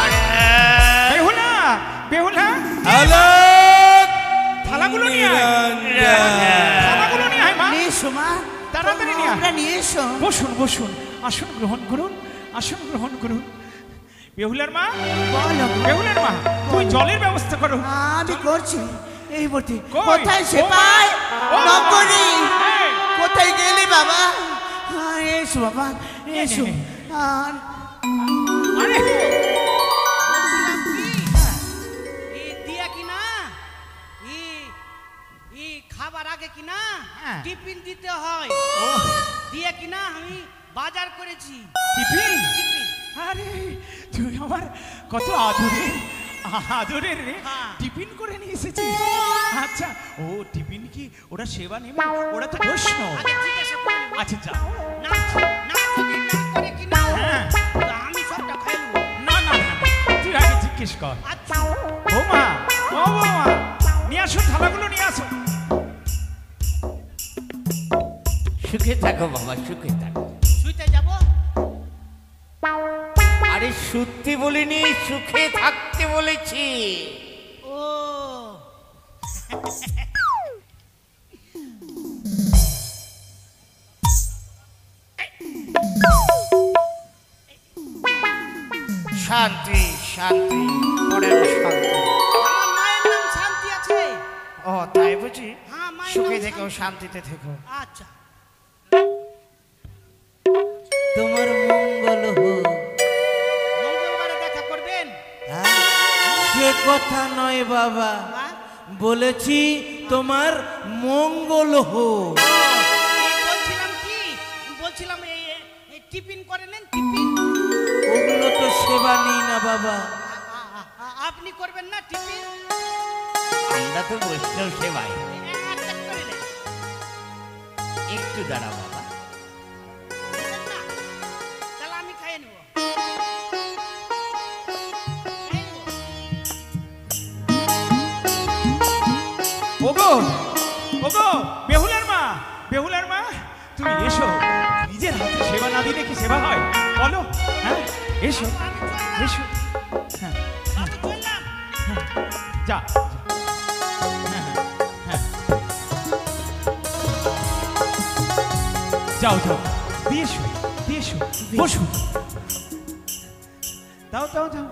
বেহুলা বেহুলা থালাগুলো নিয়ে আয় থালাগুলো নিয়ে আয় মা নিয়ে এসো মা তাড়াতাড়ি নিয়ে আয়। তোমরা নিয়ে এসো বসুন বসুন আসন গ্রহণ করুন আসন গ্রহণ করুন বেহুলার মা বলো বেহুলার মা তুই জলের ব্যবস্থা করো আমি করছি এই বলতে কই? কোথায় সে ও মা! পায় ও মা! নগরী এই! কোথায় গেলি বাবা এসো বাবা এসো নে, নে। আর আরে দিয়া কিনা ই খাবার আগে কিনা হ্যাঁ। টিফিন দিতে হয় দিয়ে কিনা আমি বাজার করেছি টিফিন টিফিন আরে তুই আমার কত আদরের রে হ্যাঁ। টিফিন করে নিয়ে এসেছিস আচ্ছা ও টিফিন কি ওরা সেবা নেবে ওরা তো বৈষ্ণব আগে জিজ্ঞাসা করে নেবো। আচ্ছা যা না না যদি না করে কিনা হ্যাঁ। তো আমি সবটা খাই নেবো না না না তুই আগে জিজ্ঞেস কর আচ্ছা বৌমা ও বৌমা নিয়ে আসো থালাগুলো নিয়ে আসো সুখে থাকো বাবা সুখে থাকো শুইতে যাব আরে সত্যি বলিনি সুখে থাকতে বলেছি ও শান্তি শান্তি পরের শান্তি আমার মায়ের নাম শান্তি আছে ও তাই বুঝি হ্যাঁ মায়ের সুখে নাম থেকো শান্তি। শান্তিতে থেকো আচ্ছা তোমার মঙ্গল হোক মঙ্গলবারে দেখা করবেন সে কথা নয় বাবা হ্যাঁ? বলেছি তোমার মঙ্গল হোক বলছিলাম এই টিফিন করে নেন টিফিন ওগুলো তো সেবা নেই না বাবা আপনি করবেন না টিফিন আমরা তো বৈষ্ণব সেবাই একটা করে নেন একটু দাঁড়া বাবা করবেন না? তাহলে আমি খাইয়ে নেব ওগো ওগো বেহুলার মা তুমি এসো নিজের হাতে সেবা না দিলে কি সেবা হয় বলো হ্যাঁ এসো এসো হ্যাঁ আমি চললাম যা হ্যাঁ, হ্যাঁ। যাও যাও দিয়ে এসো বসো দাও দাও দাও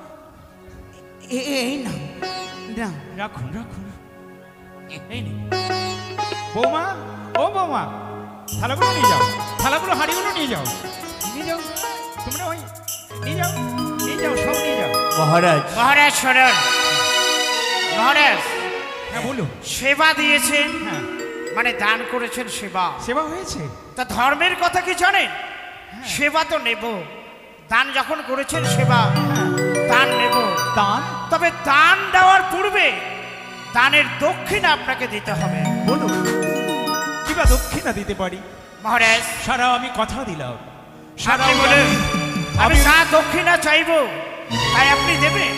এই না না রাখুন এই নে বৌমা ও বৌমা থালাগুলো নিয়ে যাও থালাগুলো হাঁড়িগুলো নিয়ে যাও তোমরা ওই নিয়ে যাও সব নিয়ে যাও মহারাজ মহারাজ শোনেন মহারাজ হ্যাঁ বলো সেবা দিয়েছেন হ্যাঁ মানে দান করেছেন সেবা সেবা হয়েছে তা ধর্মের কথা কি জানেন সেবা তো নেব দান যখন করেছেন সেবা দান নেব দান তবে দান দেওয়ার পূর্বে দানের দক্ষিণা আপনাকে দিতে হবে বলো কিবা দক্ষিণা দিতে পারি মহারাজ সারা আমি কথা দিলাম আপনি বলেন আমি যা দক্ষিণা চাইবো তাই আপনি দেবেন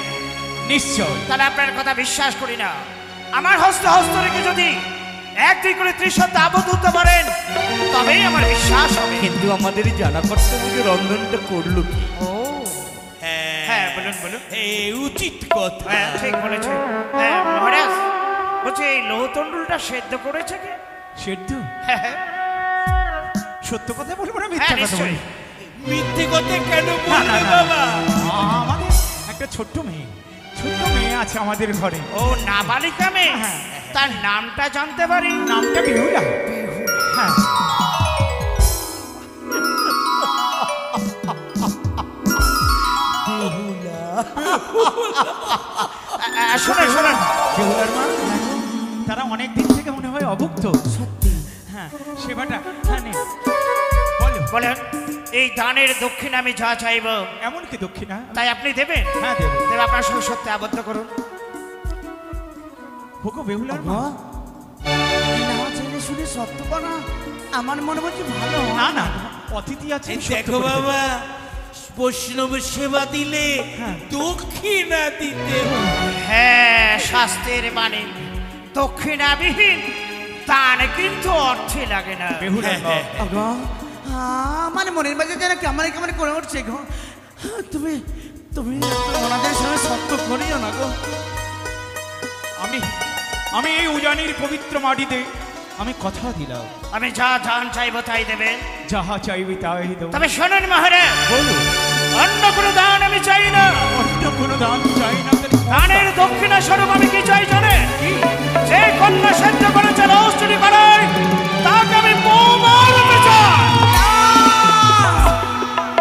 নিশ্চয় তাহলে আপনার কথা বিশ্বাস করি না আমার হস্ত হস্ত রেখে যদি 1-2 করে 30 সপ্তাহ আবদ্ধ হতে পারেন তবেই আমার বিশ্বাস হবে। কিন্তু আমাদের জানা কর্তব্য যে রন্ধনটা করলো কি? ও হ্যাঁ বলুন বলুন। এই উচিত কথা। হ্যাঁ ঠিক বলেছে। হ্যাঁ মহারাজ বলছে এই লৌতন্ডুলটা সেদ্ধ করেছে কে? সেদ্ধ? হ্যাঁ হ্যাঁ সত্য কথা বলবো না মিথ্যা কথা নিশ্চয়ই। বলবো? মিথ্যে কথা কেন না, বলবে না, না। বাবা? আমাদের একটা ছোট্ট মেয়ে আছে আমাদের ঘরে। ও নাবালিকা মেয়ে, হ্যাঁ। তার নামটা জানতে পারি? নামটা বেহুলা। হ্যাঁ। শোনেন শোনেন বেহুলার মা, তারা অনেক দিন থেকে মনে হয় অভুক্ত। সত্যি? হ্যাঁ, সেবাটা। হ্যাঁ নে, বলো। বলেন এই দানের দক্ষিণ আমি যা চাইব এমন কি দক্ষিণা? তাই আপনি দেবেন? হ্যাঁ দেব। তবে আপনার সঙ্গে সত্যি আবদ্ধ করুন। হোকো বেহুলার মা। না চাইলে শুনে সত্য করা আমার মনে হচ্ছে ভালো হয়। না না, অতিথি আছে। এই সত্য দেখো করে দেব। বাবা, বৈষ্ণব সেবা দিলে হ্যাঁ। দক্ষিণা দিতে হয়। হ্যাঁ শাস্ত্রের বাণী দক্ষিণাবিহীন দান কিন্তু অর্থে লাগে না। বেহুলার মা। গো আমার মনের মাঝে যেন কেমন কেমন করে উঠছে গো। তুমি তুমি ওনাদের সঙ্গে সত্য করিও না গো। আমি এই উজানির পবিত্র মাটিতে আমি কথা দিলাম, আমি যা দান চাইব তাই দেবেন। যাহা চাইবি তাই দেব। তবে শোনেন মহারাজ, বলো। অন্য কোনো দান আমি চাই না। অন্য কোনো দান চাই না। দানের দক্ষিণা স্বরূপ আমি কি চাই জানেন? যে কন্যা সেদ্ধ করেছে রৌষ্টি করায় তাকে আমি বৌমা রূপে চাই।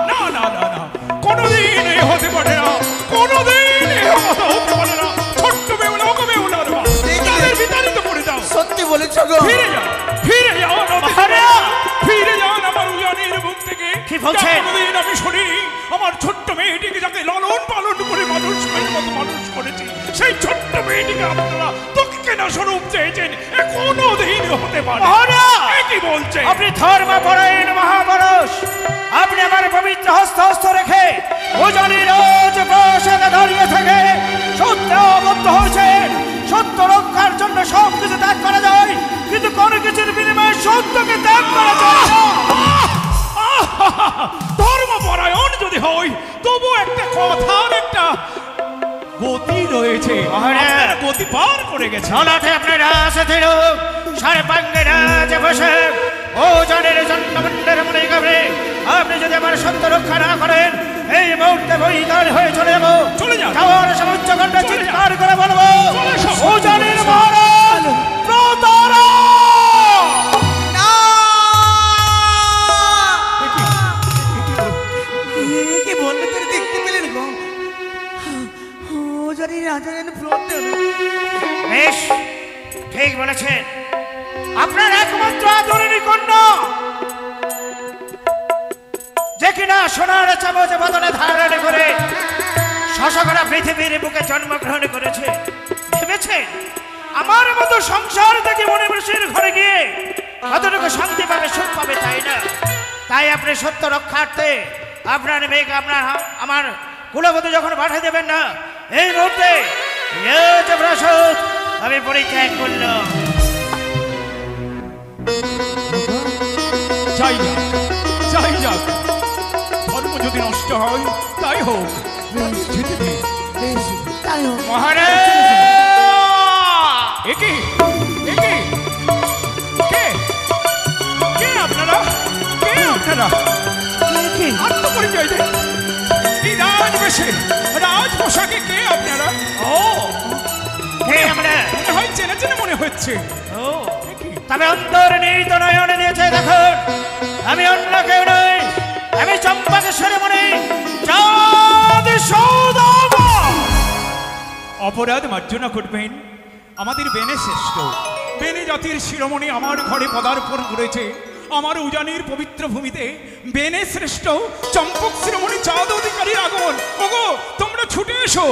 না না না না, কোনোদিন এ হতে পারে না, কোনোদিন এ কথা হতে পারে না। ছোট্ট বেহুলা, ওগো বেহুলার মা, তাদের বিতাড়িত করে দাও। সত্যি বলেছো গো। ফিরে যাও, ফিরে যাও মহারাজ! ফিরে যাও আমার উজানির মুখ থেকে। কি বলছেন? কোনোদিন আমি শুনিনি আমার ছোট্ট মেয়েটিকে যাকে লালন পালন করে মানুষ করেছি, সেই ছোট্ট মেয়েটিকে আপনারা দক্ষিণা স্বরূপ চেয়েছেন। এ কোনোদিন হতে পারে না। মহারাজ! এ কি বলছে? আপনি ধর্মপরায়ণ মহাপুরুষ, আপনি আমার পবিত্র হস্ত হস্ত রেখে উজানি রোজ প্রসাদ দাঁড়িয়ে থেকে সত্যবদ্ধ হয়েছেন। সত্য রক্ষার জন্য সব কিছু ত্যাগ করা যায়, কিন্তু কোনো কিছুর বিনিময়ে সত্যকে ত্যাগ করা যায় না। ধর্মপরায়ণ যদি হয় তবু একটা কথার একটা গতি রয়েছে। আপনারা গতি পার করে গেছে। চলাতে আপনারা সাথে লোক সাড়ে পাঙ্গে রাজে বসে ও জানের জন্মমন্ডের মনে গাবে। আপনি যদি আমার সত্য রক্ষা না করেন এই মুহূর্তে বৈতাল হয়ে চলে যাবো। চলে যাও। যাওয়ার সমুচ্চ কণ্ঠে চলে যাও। চিৎকার করে বলবো, চলে এসো। ও জানের মহারাজ প্রতারক! না! কি বললে তোর দেখতে পেলেন গো? ও জানি রাজা যেন বেশ ঠিক বলেছেন, আপনার একমাত্র আদরেরই কন্যা যে কিনা সোনার চামচ বদনে ধারণ করে শশকরা পৃথিবীর বুকে জন্মগ্রহণ করেছে। ভেবেছেন আমার মতো সংসার থেকে মনে বসের ঘরে গিয়ে কতটুকু শান্তি পাবে, সুখ পাবে, তাই না? তাই আপনি সত্য রক্ষার্থে আপনার মেয়েকে আমার কুলবধূ যখন পাঠিয়ে দেবেন না, এই মুহূর্তে প্রাসাদ আমি পরিত্যাগ করলাম। চাই যাক, ধর্ম যদি নষ্ট হয় তাই হোক, যেতে দিন। তাই হোক। মহারাজ! একে কে আপনারা? কে আপনারা? আত্মপরিচয় দেন। এই রাজবেশে, রাজ পোশাকে কে আপনারা? ও হে আমরা মনে হয় চেনা চেনা মনে হচ্ছে। ও তবে অন্তর নিহিত নয়নে দিয়েছে দেখুন, আমি অন্য কেউ নই, আমি চম্পাকেশ্বরে মনে চাঁদ সৌদাগর। অপরাধ মার্জনা করবেন। আমাদের বেনে শ্রেষ্ঠ, বেনে জাতির শিরোমণি আমার ঘরে পদার্পণ করেছে। আমার উজানির পবিত্র ভূমিতে বেনে শ্রেষ্ঠ চম্পক শিরোমণি চাঁদ অধিকারীর আগমন। ওগো তোমরা ছুটে এসো,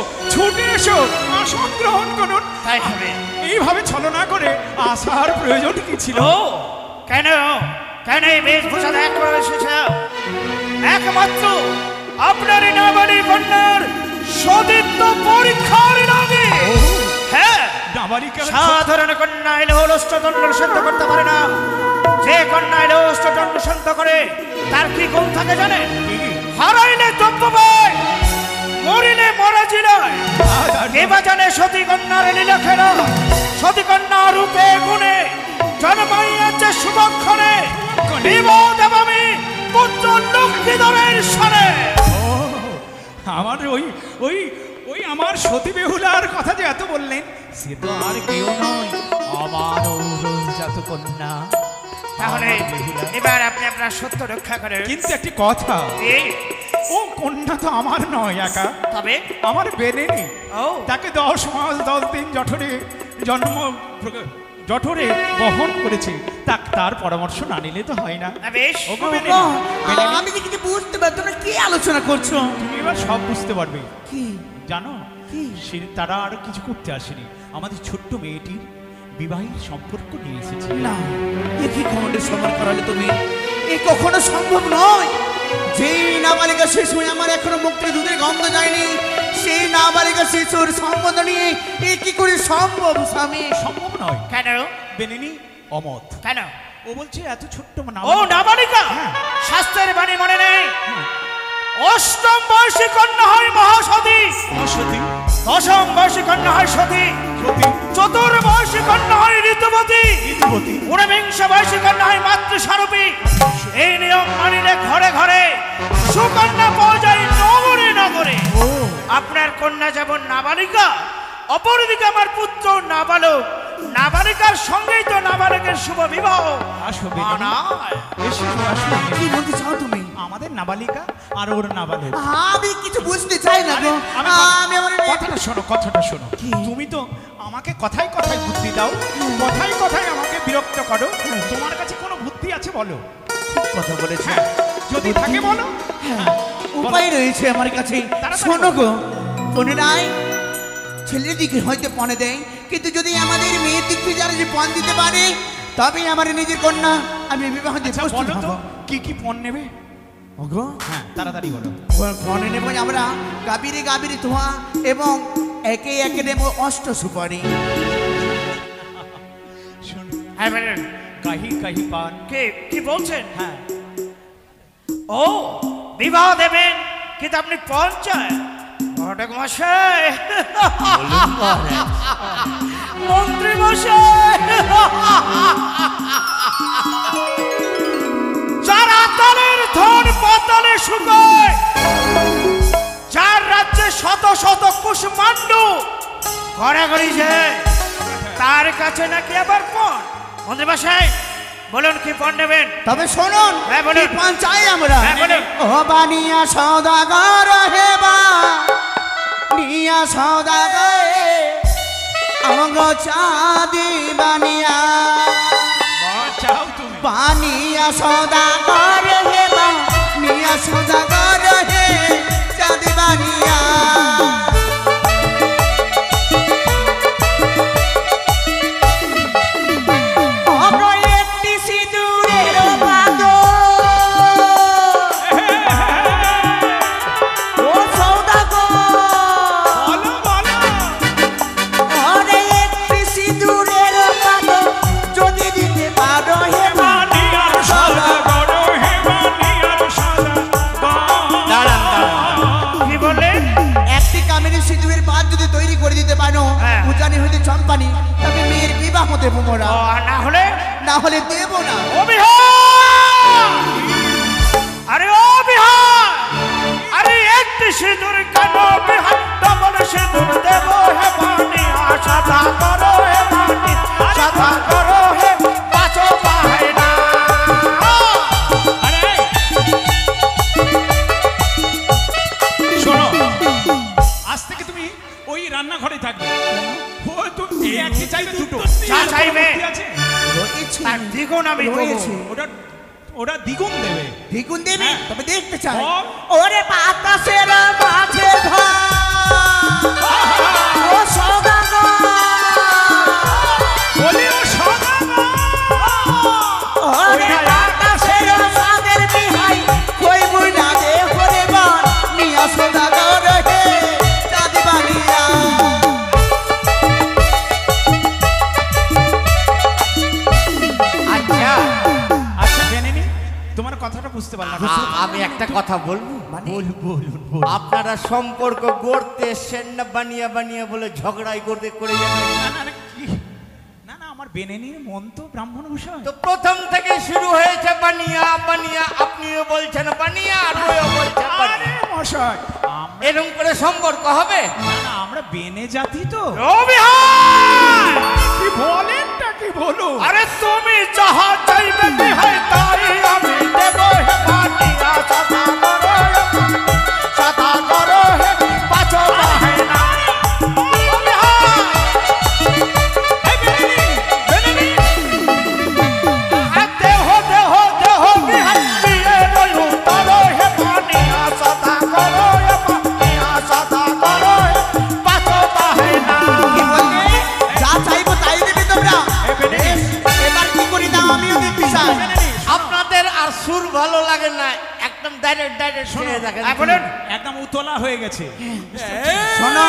আসন গ্রহণ করুন। তাই হবে। এইভাবে ছলনা করে আসার প্রয়োজন কি ছিল? ও কেন এই বেশভূষা ত্যাগ করে এসেছে? একমাত্র আপনার এই নাবালিক কন্যার সতীত্ব পরীক্ষার নামে। হ্যাঁ নাবালিকা সাধারণ কন্যা এলে অষ্টদণ্ড শান্ত করতে পারে না। যে কন্যা এলে অষ্টদণ্ড শান্ত করে তার কি গুণ থাকে জানেন? হারাইলে দ্রব্য পায়, মরিলে মরা জিরায়। এবার জানে সতী কন্যার লীলা খেলা, সতী কন্যা রূপে গুণে জন্মাইয়াছে শুভক্ষণে, দেবামি পুত্র লক্ষ্মীধরের সনে। আমার ওই ওই ওই আমার সতী বেহুলার কথা যে এত বললেন, সে তো আর কেউ নয়, আমার ঔরজাত কন্যা। তাহলে এবার আপনি আপনার সত্য রক্ষা করেন। কিন্তু একটি কথা, ও কন্যা তো আমার নয় একা, তবে আমার বেনেনি। ও তাকে 10 মাস 10 দিন জঠরে বহন করেছে, তার পরামর্শ না নিলে তো হয় না। বেশ, ওগো বেনেনি, বেনেনি, আমি কি কিছু বুঝতে পারছি, তোমরা কি আলোচনা করছো? তুমি এবার সব বুঝতে পারবে। কি জানো, কি? তারা আর কিছু করতে আসেনি, আমাদের ছোট্ট মেয়েটির বিবাহের সম্পর্ক নিয়ে এসেছে। না, এ কি খবরের সবার করালে তুমি? এ কখনো সম্ভব নয়। যে নাবালিকা শিশু আমার এখনো মুখে দুধের গন্ধ যায়নি, সেই নাবালিকা শিশুর সম্বন্ধ নিয়ে এ কি করে সম্ভব স্বামী? সম্ভব নয়। কেন? বেনেনি অমত। কেন? ও বলছে এত ছোট্ট ও নাবালিকা, হ্যাঁ। শাস্ত্রের বাণী মনে নেই? অষ্টম বয়সী কন্যা হয় মহাসতী, সতী, দশম বয়সী কন্যা হয় সতী, চতুর্বয়সী কন্যা হয় ঋতুবতী, ঊনবিংশ বয়সী কন্যা হয় মাতৃস্বরূপী। এই নিয়ম মানিলে ঘরে ঘরে সুকন্যা পাওয়া যায় নগরে নগরে। আপনার কন্যা যেমন নাবালিকা, অপরদিকে আমার পুত্র নাবালক, নাবালিকার সঙ্গেই তো নাবালকের শুভ বিবাহ। আসবে কি বলতে চাও তুমি? আমাদের নাবালিকা আর ওর নাবালক। আমি কিছু বুঝতে চাই না গো। আমি আমার কথাটা শোনো। তুমি তো আমাকে কথায় কথায় বুদ্ধি দাও, কথায় কথায় আমাকে বিরক্ত করো। তোমার কাছে কোনো বুদ্ধি আছে বলো। কথা বলেছি, যদি থাকে বলো। উপায় রয়েছে আমার কাছে। শোনো গো, মনে নাই ছেলের দিকে হয়তো পণে দেয়, কিন্তু যদি আমাদের মেয়ের দিক থেকে যারা যে পণ দিতে পারে, তবে আমার নিজের কন্যা আমি বিবাহ দিতে বলো তো কি কি পণ নেবে? ওগো হ্যাঁ, তাড়াতাড়ি বলো। পণে নেব আমরা গাবিরে গাবিরে ধোঁয়া এবং একে একে নেব অষ্ট সুপারি। শোনো, হ্যাঁ বলেন। কাহি কাহি পান। কি বলছেন? হ্যাঁ, ও বিবাহ দেবেন, কিন্তু আপনি পঞ্চায়েত ঘটক মশাই, মন্ত্রী মশাই, যার আতালের ধন পাতালে শুকায়, যার রাজ্যে শত শত কুষ্মাণ্ড ঘোরাঘুরি যায়, তার কাছে নাকি আবার পণ? মন্ত্রী মশাই বলুন কি পণ নেবেন? তবে শুনুন, হ্যাঁ বলুন। কি পণ চাই আমরা? হ্যাঁ বলুন। ও বানিয়া সওদাগর হেবা, নিয়া সওদাগরে অঙ্গ চাঁদি বানিয়া, চাও তুমি। বানিয়া সওদাগর হেবা, নিয়া সওদাগর হে চাঁদি বানিয়া। সিঁদুরের বাদ যদি তৈরি করে দিতে পারো, উজানি হইতে চম্পানি, তবে মেয়ের বিবাহ দেব মোরা। না হলে দেব না। আরে ও বিহার, আরে একটি সিঁদুর কেন বিহার, ডবল সিঁদুর দেব হে বানি, সাদা করো হে বানি, সাদা করো হে পাঁচো পায় না। শোনো, আজ থেকে তুমি ওই রান্নাঘরে থাকবে। ও তুমি একটি চাইবে দুটো? যা চাইবে রয়েছে, তার দ্বিগুণ আমি দেবো। রয়েছে। ওটা দ্বিগুণ দেবে। দ্বিগুণ দেবে? হ্যাঁ। তবে দেখতে চাই। বল। ওরে বাতাসের মাঝে ও সওদাগর, বলি ও সওদাগর, ওরে বাতাসের সাদের বিহাই, কই বুইনা দে হরে বান, নিয়া সওদাগর হে চাঁদি বানিয়া। কথাটা বুঝতে পারলাম না। আমি একটা কথা বলবো, বলুন। আপনারা সম্পর্ক গড়তে এসছেন না বানিয়া বানিয়া বলে ঝগড়াই করতে করে যাবেন? না না, আমার বেনে নিয়ে মন তো ব্রাহ্মণ বিষয়। তো প্রথম থেকে শুরু হয়েছে বানিয়া বানিয়া, আপনিও বলছেন বানিয়া আর ওও বলছে বানিয়া। আরে মশাই, এরকম করে সম্পর্ক হবে? না না, আমরা বেনে জাতি তো। ও বিহার! কি বলেনটা কি বলো? আরে তুমি যাহা চাইবে বিহাই তাই আমি দেব হে বানিয়া সদা করো হে সদা করো হে পাচো বাহে না। ও বিহার! দেহ দেহ দেহ বিহাই দিয়ে রইউ তারো হে বানিয়া সদা করো হে বানিয়া সদা করো হে পাচো বাহে না। কি বললে? যা চাইবো তাই দেবে তোমরা? বেশ, এবার কি করি দাও, আমিও দেখতে চাই। আপনাদের আর সুর ভালো লাগে না, একদম ডাইরেক্ট শুনে দেখেন। বলেন। একদম উতলা হয়ে গেছে। শোনো,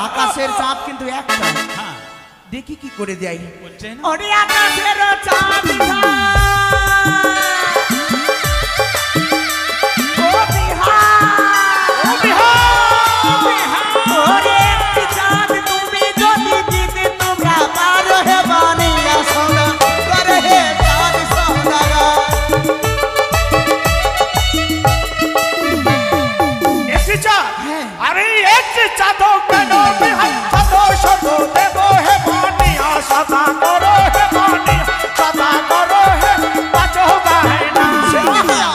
আকাশের চাঁদ কিন্তু একটা। হ্যাঁ, দেখি কি করে যাই। বলছে না? ওরে আকাশের চাঁদ ও ওরে একটি চাঁদ তুমি যদি দিতে তোমরা পারো হে বানিয়া সোনা করে হে চাঁদ সোনারা। একটি চাঁদ? আরে একটি চাঁদ কেন বিহাই শত শত দেব হে বানিয়া সদা করো হে বানিয়া সদা করো হে পাচো বাহে না। আচ্ছা দাঁড়া।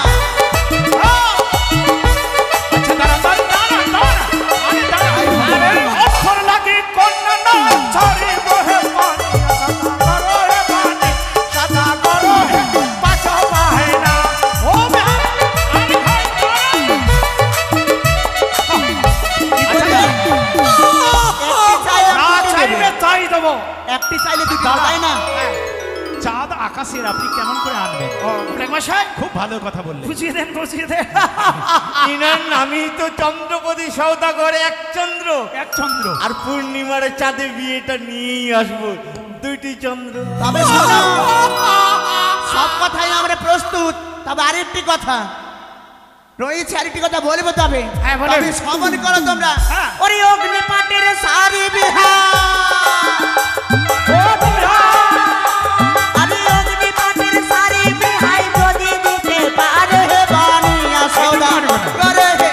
আরে অক্ষর লাগি কন্যা না ছড়িব হে বানিয়া সদা করো হে বানিয়া সদা করো হে পাচো বাহে না। ও বিহার! আরে ভাই না চাইবে তাই দেবো। একটি চাইলে দুটি তাই না? চাঁদ আকাশের আপনি কেমন করে আনবেন? মশাই খুব ভালো কথা বললেন। বুঝিয়ে দেন বুঝিয়ে দেন। ইনার নামই তো চন্দ্রপতি সওদাগর, এক চন্দ্র। এক চন্দ্র। আর পূর্ণিমার চাঁদে বিয়েটা নিয়েই আসবো, দুইটি চন্দ্র। তবে শোনো, সব কথাই আমরা প্রস্তুত। তবে আরেকটি কথা রয়েছে, আরেকটি কথা বলবো। তবে হ্যাঁ, বলেন। তবে শ্রবণ করো তোমরা। হ্যাঁ। ওরে অগ্নিপাটের সারি বিহার, আমি অগ্নিপাটের সারি বিহাই যদি দিতে পারে হে বানিয়া সদা করে হে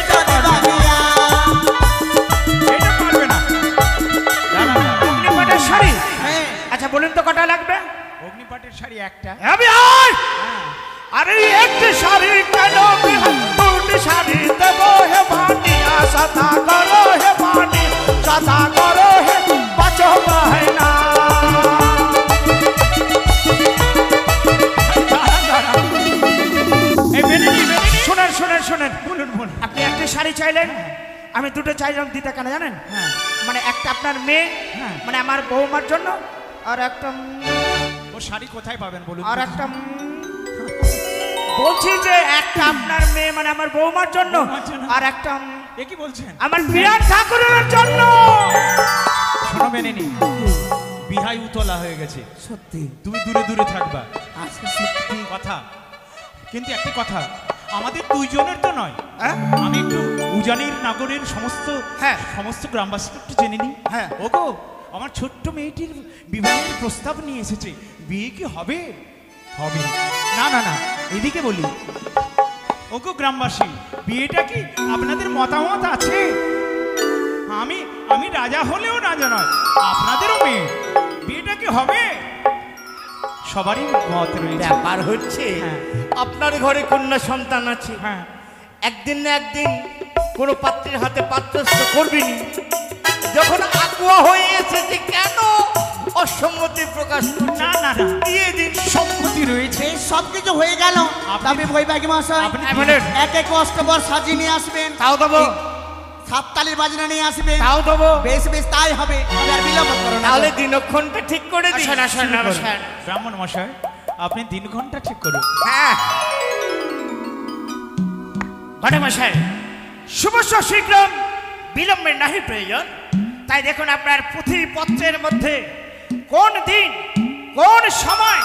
যদি বানিয়া। এটা পারবে না। অগ্নিপাটের শাড়ি? হ্যাঁ, আচ্ছা বলুন তো কটা লাগবে? অগ্নিপাটের শাড়ি একটা। আমি আয়! আরে একটি শাড়ি কেন বিহাই দুটি শাড়ি দেব হে বানিয়া সদা করো হে বানিয়া সদা করো হে পাচো বাহে না। শোনেন বলুন। আপনি একটা শাড়ি চাইলেন, আমি দুটো চাইলাম। দিতে কেন জানেন? মানে একটা আপনার মেয়ে, মানে আমার বৌমার জন্য, আর একটা ও শাড়ি কোথায় পাবেন বলুন? আর একটা বলছি যে একটা আপনার মেয়ে মানে আমার বৌমার জন্য, আর একটা এ কি বলছেন? আমার বিরাট ঠাকুরের জন্য। শোনো মেনেনি, বিহাই উতলা হয়ে গেছে। সত্যি তুমি দূরে দূরে থাকবা। আচ্ছা, সত্যি কথা কিন্তু একটি কথা, আমাদের দুইজনের তো নয়। হ্যাঁ? আমি একটু উজানির নগরের হ্যাঁ। সমস্ত গ্রামবাসীকে একটু জেনে নিই। হ্যাঁ। ওগো, আমার ছোট্ট মেয়েটির বিবাহের প্রস্তাব নিয়ে এসেছে। বিয়ে কি হবে? হবে না। এদিকে বলি, ওগো গ্রামবাসী, বিয়েটা কি আপনাদের মতামত আছে? আমি রাজা হলেও রাজা নয়, আপনাদেরও মেয়ে। বিয়েটা কি হবে? সবারই মত রয়েছে। ব্যাপার হচ্ছে আপনার ঘরে কন্যা সন্তান আছে, হ্যাঁ, একদিন না একদিন কোনো পাত্রের হাতে পাত্রস্থ করবেনি। যখন আগুয়া হয়ে এসেছে কেন অসম্মতি প্রকাশ? না দিয়ে দিন। সম্মতি রয়েছে। সব কিছু হয়ে গেল। তবে বৈবাহিক মহাশয় আপনি এক এক অষ্টবর সাজিয়ে নিয়ে আসবেন। তাও দেবো, সাততালির বাজনা নিয়ে আসবেন। তাও দেবো। বেশ তাই হবে। তবে আর বিলম্ব করো না। তাহলে দিনক্ষণটা ঠিক করে দিন। ব্রাহ্মণ মশাই, আপনি দিন ঘন্টা ঠিক করুন। হ্যাঁ, ঘটমশাই, শুভস্য শীঘ্র, বিলম্বের নাহি প্রয়োজন। তাই দেখুন আপনার পুঁথিপত্রের মধ্যে কোন দিন, কোন সময়,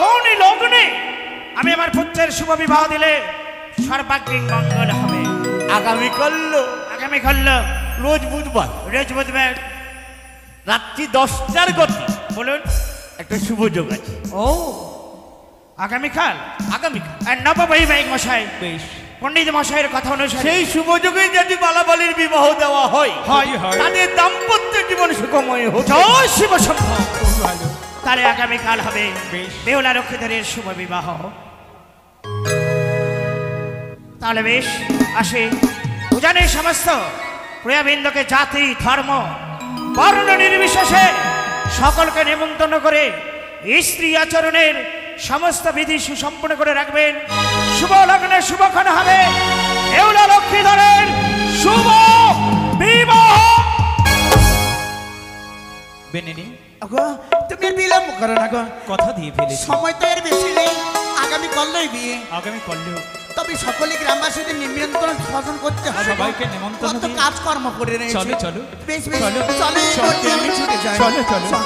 কোন লগ্নে আমি আমার পুত্রের শুভ বিবাহ দিলে সর্বাগ্রিক মঙ্গল হবে। আগামীকাল আগামীকাল রোজ বুধবার রাত্রি 10টার গতি বলুন একটা শুভ যোগ আছে। ও আগামীকাল আগামীকাল আর নববৈবাহিক মশাই বেশ পণ্ডিত মশাইয়ের কথা অনুসারে সেই শুভ যোগে যদি বালাবালির বিবাহ দেওয়া হয় হয়। তাদের দাম্পত্য জীবন সুখময় হোক। জয় শিব শম্ভ। খুব ভালো। তাহলে আগামীকাল হবে বেশ। বেহুলা লক্ষ্মীধরের শুভ বিবাহ। তাহলে বেশ আসে পূজানের সমস্ত প্রিয়বৃন্দকে জাতি ধর্ম বর্ণ নির্বিশেষে সকলকে নিমন্ত্রণ করে স্ত্রী আচরণের সমস্ত বিধি সুসম্পন্ন করে রাখবেন। শুভ লগ্নে শুভক্ষণ হবে বেহুলা লক্ষ্মীধরের শুভ বিবাহ। বেনিনি আগো তুমি আর বিলম্ব করো না গো, কথা দিয়ে ফেলেছি। সময় তো এর বেশি নেই, আগামী কালই বিয়ে। আগামী করলেও তবে সকলে গ্রামবাসীদের নিমন্ত্রণ স্মরণ করতে হবে। সবাইকে নিমন্ত্রণ কত দিয়ে- কাজকর্ম করে রয়েছে। চলো, চলো। বেশ বেশ চলো। চলে চলো। আমি ছুটে যাই। চলো, চলো।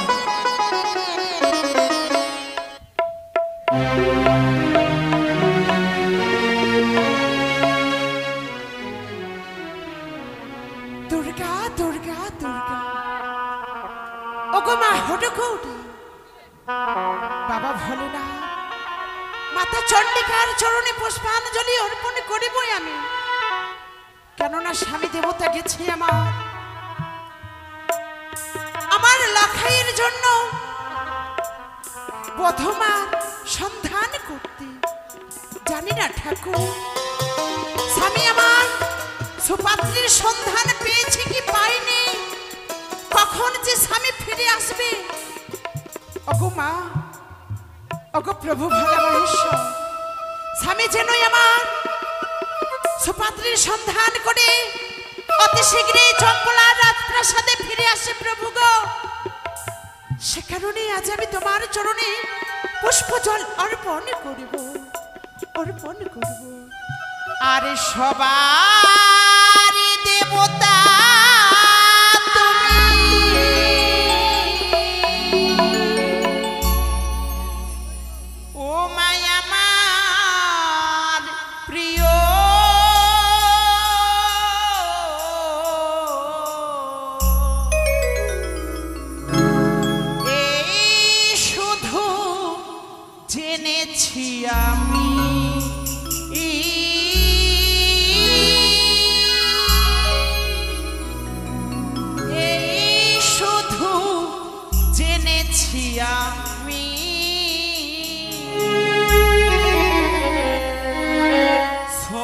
দুর্গা দুর্গা দুর্গা ওগো মা হটকুট বাবা ভোলেনাথ মাতা চণ্ডিকার চরণে পুষ্পাঞ্জলি অর্পণ করিবই আমি, কেননা স্বামী দেবতা গেছে আমার লাখাইয়ের জন্য বধমার সন্ধান করতে। জানি না ঠাকুর স্বামী আমার সুপাত্রীর সন্ধান পেয়েছে কি পাইনি, কখন যে স্বামী ফিরে আসবে। ওগো মা, ওগো প্রভু ভোলা মহেশ্বর, স্বামী যেনই আমার সুপাত্রীর সন্ধান করে অতি শীঘ্রই চম্পলা রাজপ্রাসাদে ফিরে আসে প্রভু গো। সে কারণে আজ আমি তোমার চরণে পুষ্প জল অর্পণ করিব, অর্পণ করব। আরে সবার দেবতা তুমি, ও মায়া আমার প্রিয়, এই শুধু জেনেছি আমি এই শুধু জেনেছি আমি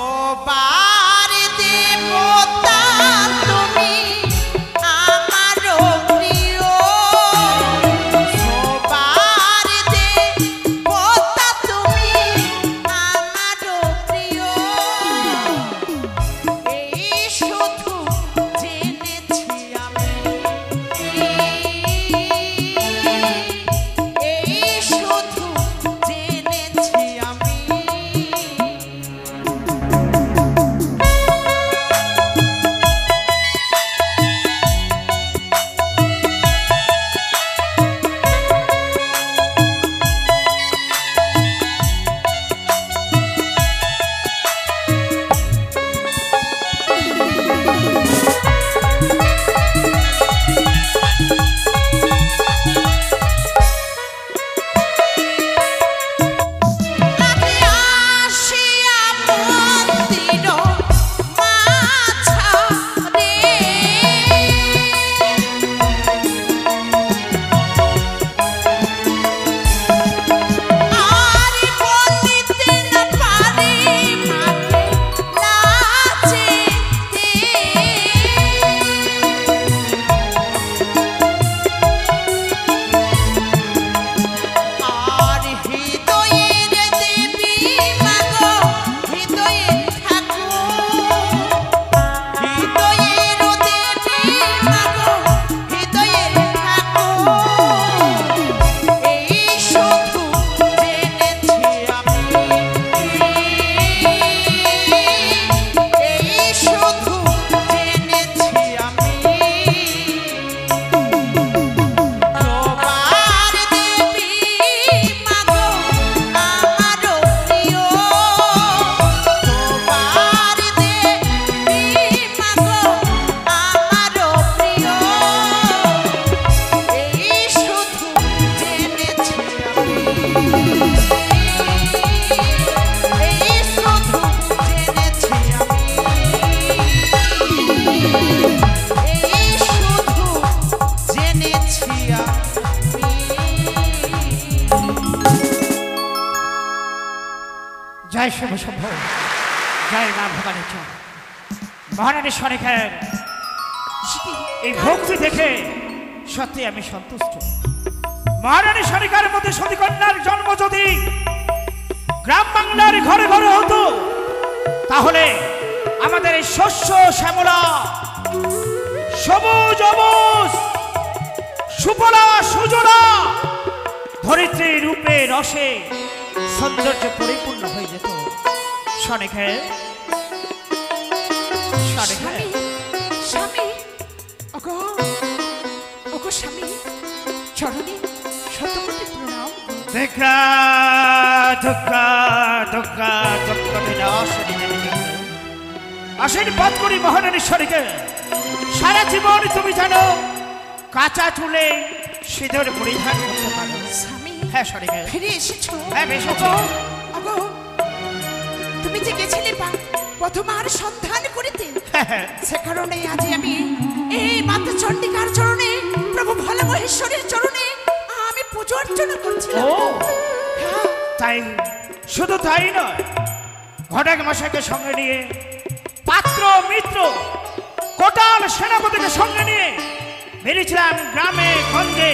সবার দেবতা তুমি আমারও প্রিয়, সবার দেবতা তুমি আমারও প্রিয়, এই শুধু জেনেছি আমি, জয় শিব শম্ভ, জয় মা ভবানী চর। মহারানী সরেখার এই ভক্তি দেখে সত্যি আমি সন্তুষ্ট। মহারানী সরেখার মধ্যে সতীকন্যার জন্ম যদি গ্রাম বাংলার ঘরে ঘরে হতো, তাহলে আমাদের এই শস্য শ্যামলা সবুজ অবুজ সুফলা সুজলা ধরিত্রী রূপে রসে সৌন্দর্য পরিপূর্ণ হয়ে যেত। সনেখে স্বামী, স্বামী, ওগো, ওগো স্বামী, চরণে শতকোটি প্রণাম। দেখা ধোকা ধোকা ধোকা আশীর্বাদ করি মহারানীশ্বরীকে। সারা জীবন তুমি জানো কাঁচা চুলে সিঁদুর পরিধান করতে পারো। স্বামী, হ্যাঁ সরিকে ফিরে এসেছো। হ্যাঁ এসেছি। ওগো, তুমি যে গেছিলে প্রথমার সন্ধান করিতে, সে কারণে আজ আমি এই মাতা চণ্ডিকার চরণে, প্রভু ভালো মহেশ্বরের চরণে আমি পুজো অর্চনা করছিলাম। ও তাই, শুধু তাই নয়, ঘটক মশাইকে সঙ্গে নিয়ে, পাত্র মিত্র কোটাল সেনাপতিকে সঙ্গে নিয়ে বেরিয়েছিলাম গ্রামে গঞ্জে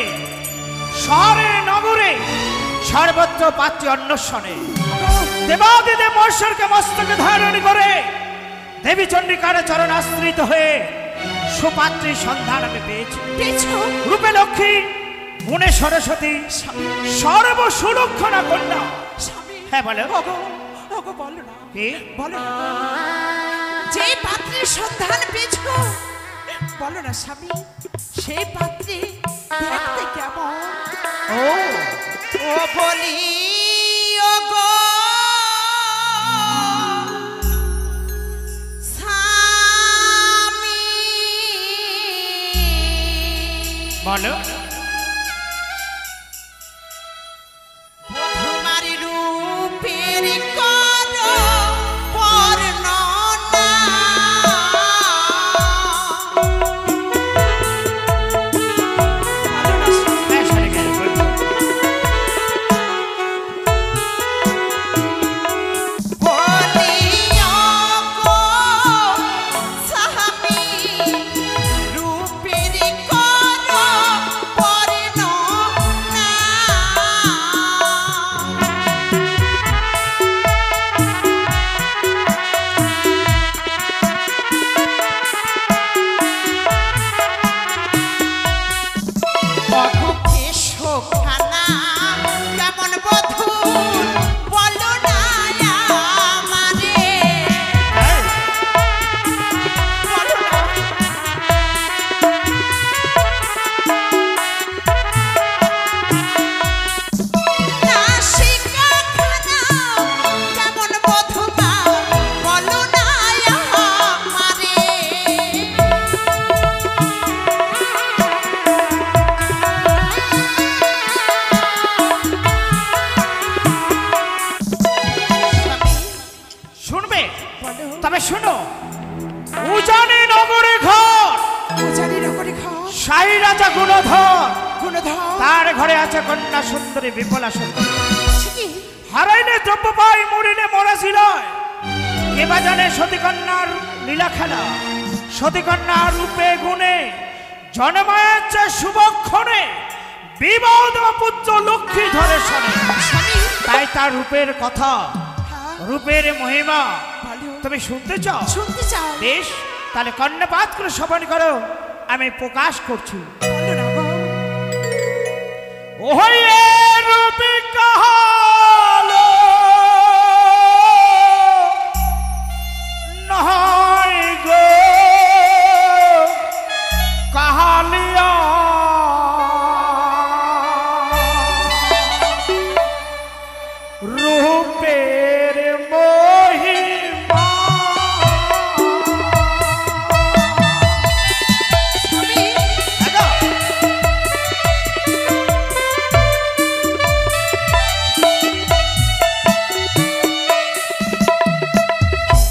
শহরে নগরে সর্বত্র পাত্রী অন্বেষণে। দেবাদিদেব মহেশ্বরকে মস্তকে ধারণ করে দেবী চণ্ডিকার চরণ আশ্রিত হয়ে সুপাত্রীর সন্ধান আমি পেয়েছি। রূপে লক্ষ্মী, গুণে সরস্বতী, সর্ব সুলক্ষণা কন্যা। হ্যাঁ বলো, ওগো বলো না, কি বলো না, যে পাত্রের সন্ধান পেয়েছো বলো না স্বামী, সেই পাত্রে দেখতে কেমন? ও ও বলি ওগো স্বামী, বলো তোমারি রূপের করো বর্ণনা। তবে শুনো, উজানি নগরে ঘর, উজানি নগরে ঘর, শাহী রাজা গুণধর, গুণধর, তার ঘরে আছে কন্যা সুন্দরী বিপুলা সুন্দরী। হারাইলে দ্রব্য পাই, মরিলে মরা ছিলয়। কেবা জানে সতীকন্যার লীলা খেলা, সতীকন্যার রূপে গুণে জনমায়াচ্ছে শুভক্ষণে বিবাহ দেওয়া পুত্র লক্ষ্মী ধরে শোনে। তাই তার রূপের কথা, রূপের মহিমা তুমি শুনতে চাও? শুনতে চাও? বেশ, তাহলে কর্ণপাত করে শ্রবণ করো, আমি প্রকাশ করছি। ওই রূপে কাহালো নয় গো কাহালিয়া, রূপের মহিমা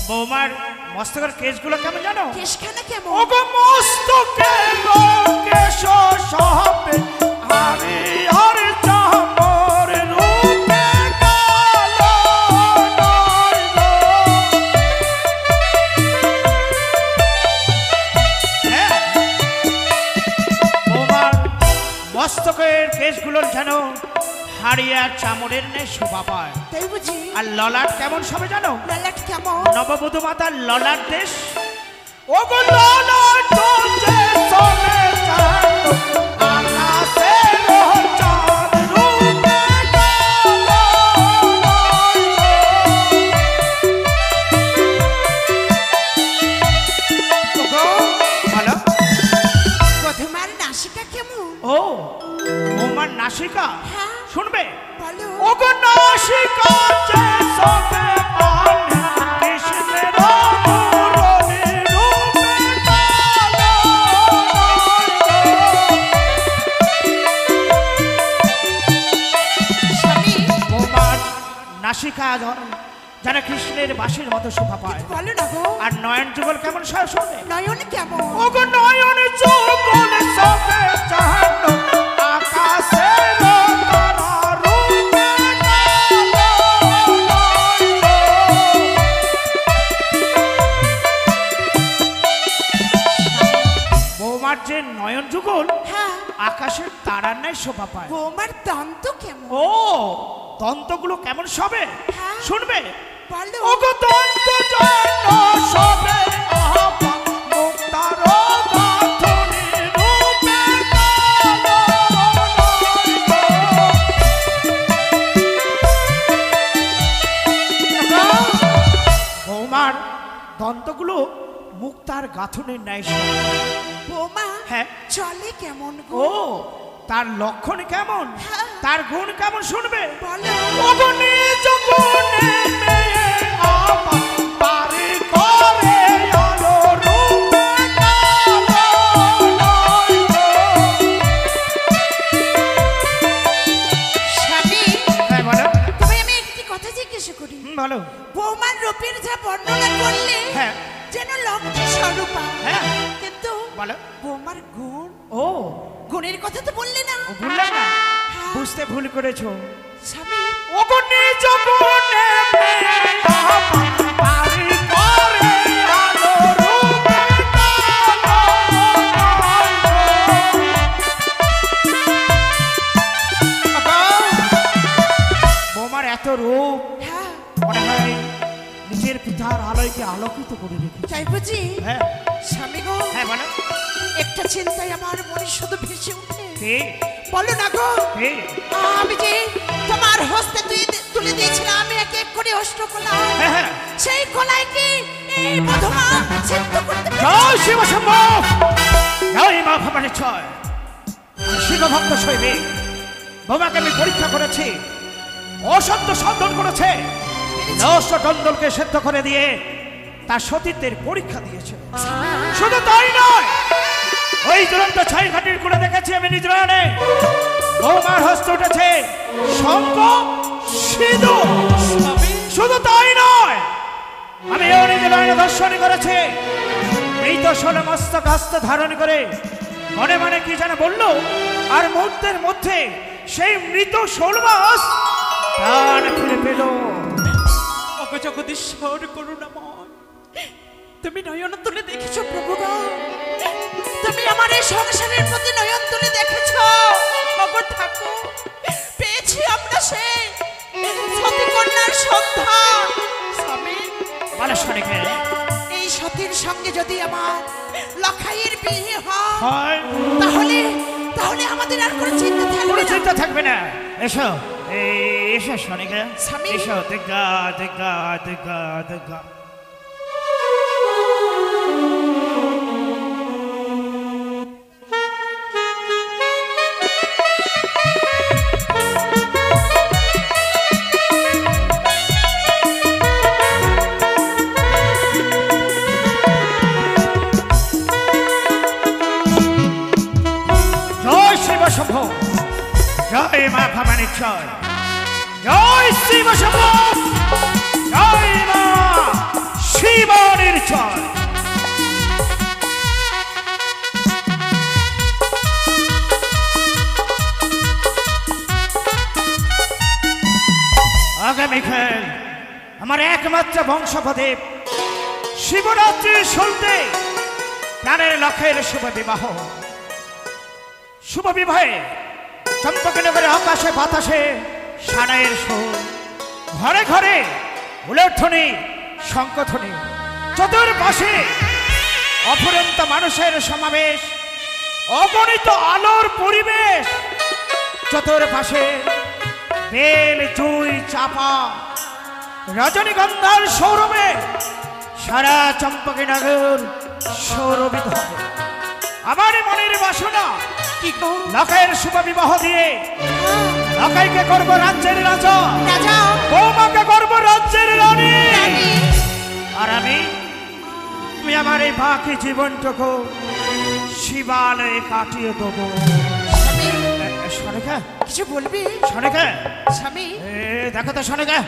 বৌমার মস্তকের কেশগুলো কেমন জানো? কেশখানা কেমন? ওগো মস্তকে কেশ সবে আমি আর চামর রূপে কালো নয় হাড়ি আর চামড়ের নেই শোভা পায়। তাই বুঝি? আর ললাট কেমন সবে জানো? ললাট কেমন? নববধূ মাতার ললাট দেশ। ও গো ললাট যে সবে চাঁদ আকাশে চাঁদ রূপে বলো প্রথমার নাসিকা কেমন? ও বৌমার নাসিকা হ্যাঁ। শুনবে? বলো। ও গো নাসিকা যে সবে পান কৃষ্ণের মুরলী রূপে স্বামী, বৌমার নাসিকা যেন কৃষ্ণের বাঁশির মতো শোভা পায়। বলো না গো। আর নয়ন যুগল কেমন শুনবে? নয়ন কেমন? ও গো নয়ন যুগল সবে চাঁদ আকাশে তারা রূপে বৌমার যে নয়ন যুগল হ্যাঁ। আকাশের তারার নাই শোভা পায়। বৌমার দন্ত কেমন? ও দন্তগুলো কেমন সবে হ্যাঁ। শুনবে? বলো। ও গো দন্ত যেন সবে আহা মুক্তার গাঁথনি রূপে বৌমার দন্তগুলো মুক্তার গাঁথনির ন্যায় শোভা। বৌমা হ্যাঁ। চলে কেমন ও গো? তার লক্ষণ কেমন, হ্যাঁ। তার গুণ কেমন শুনবে? বলো। ও গো নিজ গুণে মেয়ে আপা পারি করে আলো রূপে স্বামী, হ্যাঁ বলো। তবে আমি একটি কথা জিজ্ঞেস করি। বলো। বৌমার রূপের যা বর্ণনা করলে হ্যাঁ। যেন লক্ষ্মী স্বরূপা, হ্যাঁ কিন্তু বলো। বৌমার গুণ, ও গুণের কথা তো বললে না। ও ভুললে না, হ্যাঁ। বুঝতে ভুল করেছো। স্বামী, ও গো নিজ গুণে মেয়ে আপা পারি করে আলো রূপে বৌমার এত রূপ হ্যাঁ মনে হয় নিজের পিতার আলোয়কে আলোকিত করে রেখেছে। তাই বুঝি? হ্যাঁ স্বামী গো, হ্যাঁ বলো। একটা চিন্তায় আমার মনে শুধু ভেসে উঠে। কে বলো না গো, কে আমি যে তোমার হস্তে তুলে দিয়েছিলাম আমি এক এক করে অষ্টকলা, হ্যাঁ হ্যাঁ সেই কলায় কি এই মধুমা সিদ্ধ করতে পেরেছে? জয় শিব সম্ভব, জয় মা ভবানী ছয়। শিব ভক্ত শৈবে বাবাকে আমি পরীক্ষা করেছি, অসত্য সন্ধান করেছে, নষ্ট টন্দলকে সেদ্ধ করে দিয়ে তার সতীত্বের পরীক্ষা দিয়েছে। শুধু তাই নয়, ওই দুরন্ত ছয় ঘাটির করে দেখেছি আমি নিজ নয়নে বৌমার হস্ত উঠেছে শঙ্খ সিঁদুর। শুধু তাই নয়, আমি ও নিজ নয়নে দর্শন করেছি এই তো ষোলো মস্তক হস্ত ধারণ করে মনে মনে কি যেন বললো, আর মুহূর্তের মধ্যে সেই মৃত ষোলমাস প্রাণ ফিরে পেল। ওগো জগদীশ্বর করুণাময়, তুমি নয়ন তুলে দেখেছো প্রভু গো, তুমি আমার এই সংসারের প্রতি নয়ন তুলে দেখেছো। ওগো ঠাকুর, পেয়েছি আমরা সেই সতী কন্যার সন্ধান। স্বামী, বালেশ্বরীকে এই সতীর সঙ্গে যদি আমার লখাইয়ের বিয়ে হয়, হয় তাহলে তাহলে আমাদের আর কোনো চিন্তা থাকবে কোনো না। চিন্তা থাকবে না। এসো এসো সনিকা, স্বামী। এসো দিগা দিগা দিগা দিগা। জয় শিব শম্ভু, জয় মা ভবানী ছয়, জয় শিব শম্ভু, জয় মা শিবনীর ছয়। আগামীকাল আমার একমাত্র বংশপদেব শিবরাত্রির শুনতে প্রাণের লক্ষ্যের শুভ বিবাহ। শুভ বিবাহে চম্পকনগরের আকাশে বাতাসে সানাইয়ের সুর, ঘরে ঘরে উলধ্বনি শঙ্খধ্বনি, চতুর্পাশে অফুরন্ত মানুষের সমাবেশ, অগণিত আলোর পরিবেশ, চতুর্পাশে বেল জুই চাপা রজনীগন্ধার সৌরভে সারা চম্পকনগর সৌরভিত হবে। আমার মনের বাসনা কি গো লকাইয়ের শুভ বিবাহ দিয়ে লকাইকে করব রাজ্যের রাজা, রাজা বৌমাকে করব রাজ্যের রানী, রানী। আর আমি আমার এই বাকি জীবনটুকু শিবালয়ে কাটিয়ে দেবো। স্বামী সরেকা কিছু বলবি? সরেকা স্বামী দেখো তো সরেকা,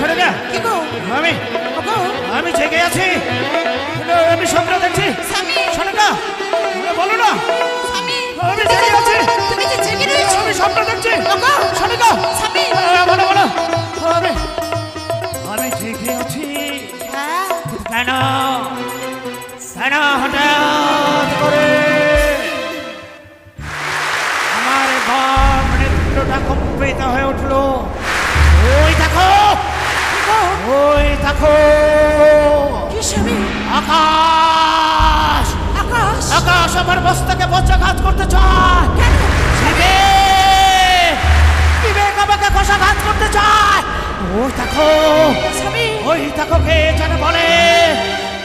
সরেকা কি গো আমি ওগো আমি জেগে আছি, আমি স্বপ্ন দেখছি। স্বামী সরেকা বলো না, স্বামী আমি জেগে আছি, তুমি যে জেগে রয়েছো। আমি স্বপ্ন দেখছি। ওগো সরেকা স্বামী বলো বলো, আমি জেগে আছি। হ্যাঁ কেন কেন হঠাৎ করে আমার বাপ নৃত্যটা কম্পিত হয়ে উঠলো? ওই দেখো, ওই দেখো কি স্বামী? আকাশ, আকাশ আকাশ আমার বস্তাকে বজ্রাঘাত করতে চায়। কেন? বিবেক, বিবেক আমাকে কষাঘাত করতে চায়। ওই দেখো, স্বামী ওই দেখো কে যেন বলে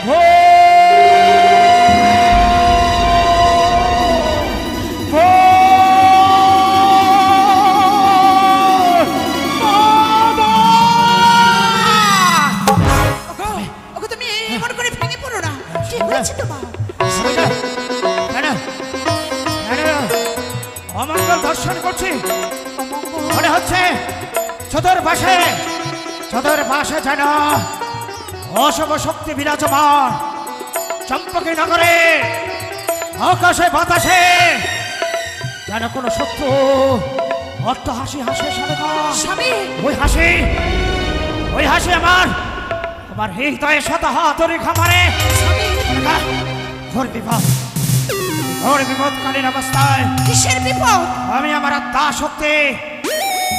ও ওগো ওগো তুমি এমন করে ভেঙে পড়ো না। কি হয়েছে তোমার? অমঙ্গল দর্শন করছি, মনে হচ্ছে চতুর্পাশে চতুর্পাশে যেন অশুভ শক্তি বিরাজমান। চম্পকী নগরে আকাশে বাতাসে যেন কোনো শত্রু অট্ট হাসি হাসে। স্বামী ওই হাসি, ওই হাসি আমার আমার হৃদয়ে শত হাতুড়ি খামারে। ঘোর বিপদ, ঘোর বিপদকালীন অবস্থায় কিসের বিপদ? আমি আমার আত্মা শক্তি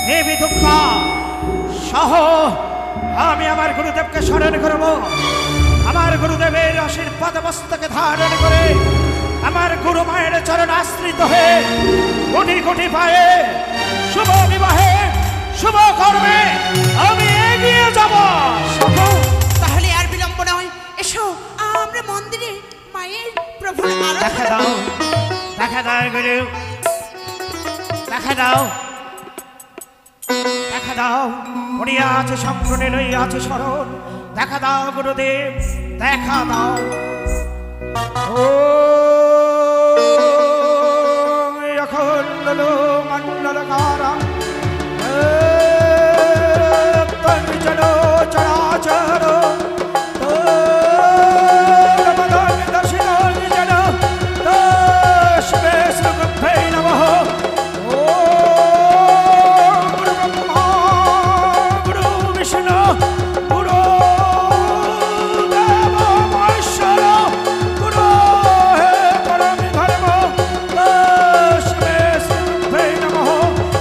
দেবী দুঃখ সহ আমি আমার গুরুদেবকে স্মরণ করব। আমার গুরুদেবের আশীর্বাদ মস্তকে ধারণ করে আমার গুরু মায়ের চরণ আশ্রিত হয়ে কোটি কোটি পায়ে শুভ বিবাহে শুভ কর্মে আমি এগিয়ে যাব। তাহলে আর বিলম্ব নয়, এসো আমরা মন্দিরে মায়ের প্রভুর দেখা আরাধনা। দাও, দেখা দাও গুরু, দেখা দাও, দেখা দাও। পড়িয়া আছে সম্পূর্ণ লইয়া আছে স্মরণ। দেখা দাও গুরুদেব, দেখা দাও। ও অখণ্ড মণ্ডলকারা তঞ্চল চরাচর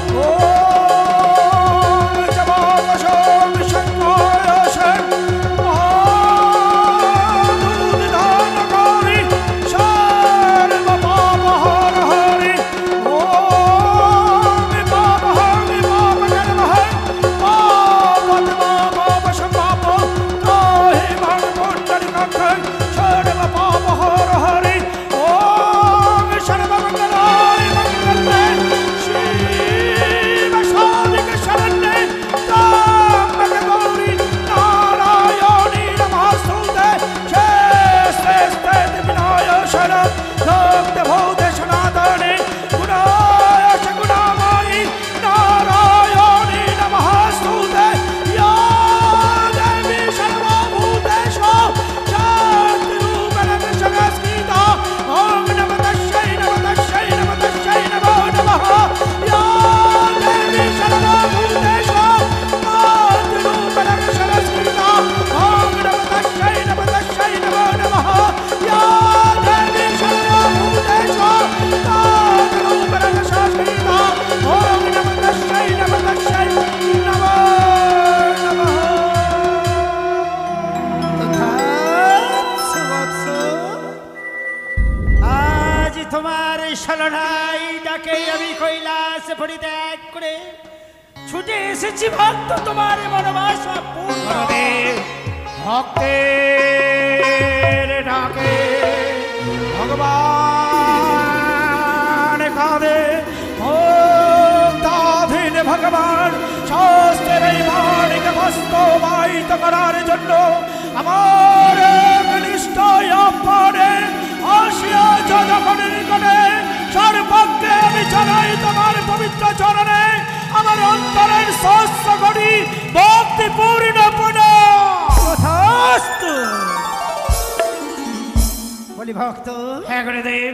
Oh ছুটে এসেছি ভক্ত তোমার মনোবাসা পূর্ণ ভক্তের ডাকে ভগবান কাঁদে ভক্তাধীন ভগবান শাস্ত্রের এই বাণীকে বাস্তবায়িত করার জন্য আমার নিষ্ঠয় আপনে আসিয়া জনগণের নিকটে সর্বজ্ঞে আমি জানাই তোমার পবিত্র চরণে আমার অন্তরের শস্য করি ভক্তিপূর্ণ তথাস্তু। বলি ভক্ত, হ্যাঁ গুরুদেব,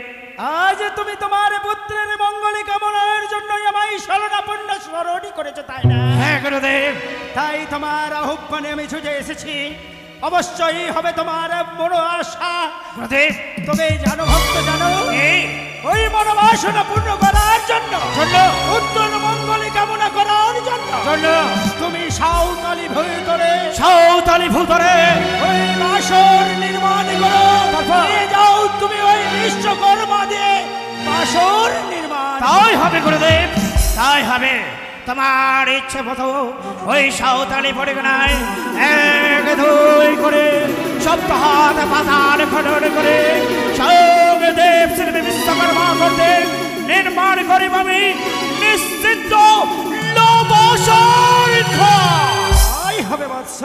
আজ তুমি তোমার পুত্রের মঙ্গল কামনার জন্য আমায় শরণাপন্ন স্মরণই করেছো, তাই না? হ্যাঁ গুরুদেব, তাই তোমার আহ্বানে আমি ছুটে এসেছি। অবশ্যই হবে তোমার বড় আশা। গুরুদেব, তবে জানো ভক্ত, জানো ওই মনোবাসনা পূর্ণ করার জন্য, উত্তর মঙ্গল কামনা করার জন্য তুমি সাঁওতালি ভূতরে ওই বাসর নির্মাণ করো। নিয়ে যাও তুমি ওই বিশ্বকর্মা দিয়ে বাসর নির্মাণ। তাই হবে গুরুদেব, তাই হবে। তোমার ইচ্ছে মতো ওই সাঁওতালি পরিগণায় এক দুই করে সপ্তাহাত পাতাল খনন করে দেব শ্রী বিশ্বকর্মা করতে নির্মাণ করিব আমি নিশ্চিত লবসর। তাই হবে বৎস।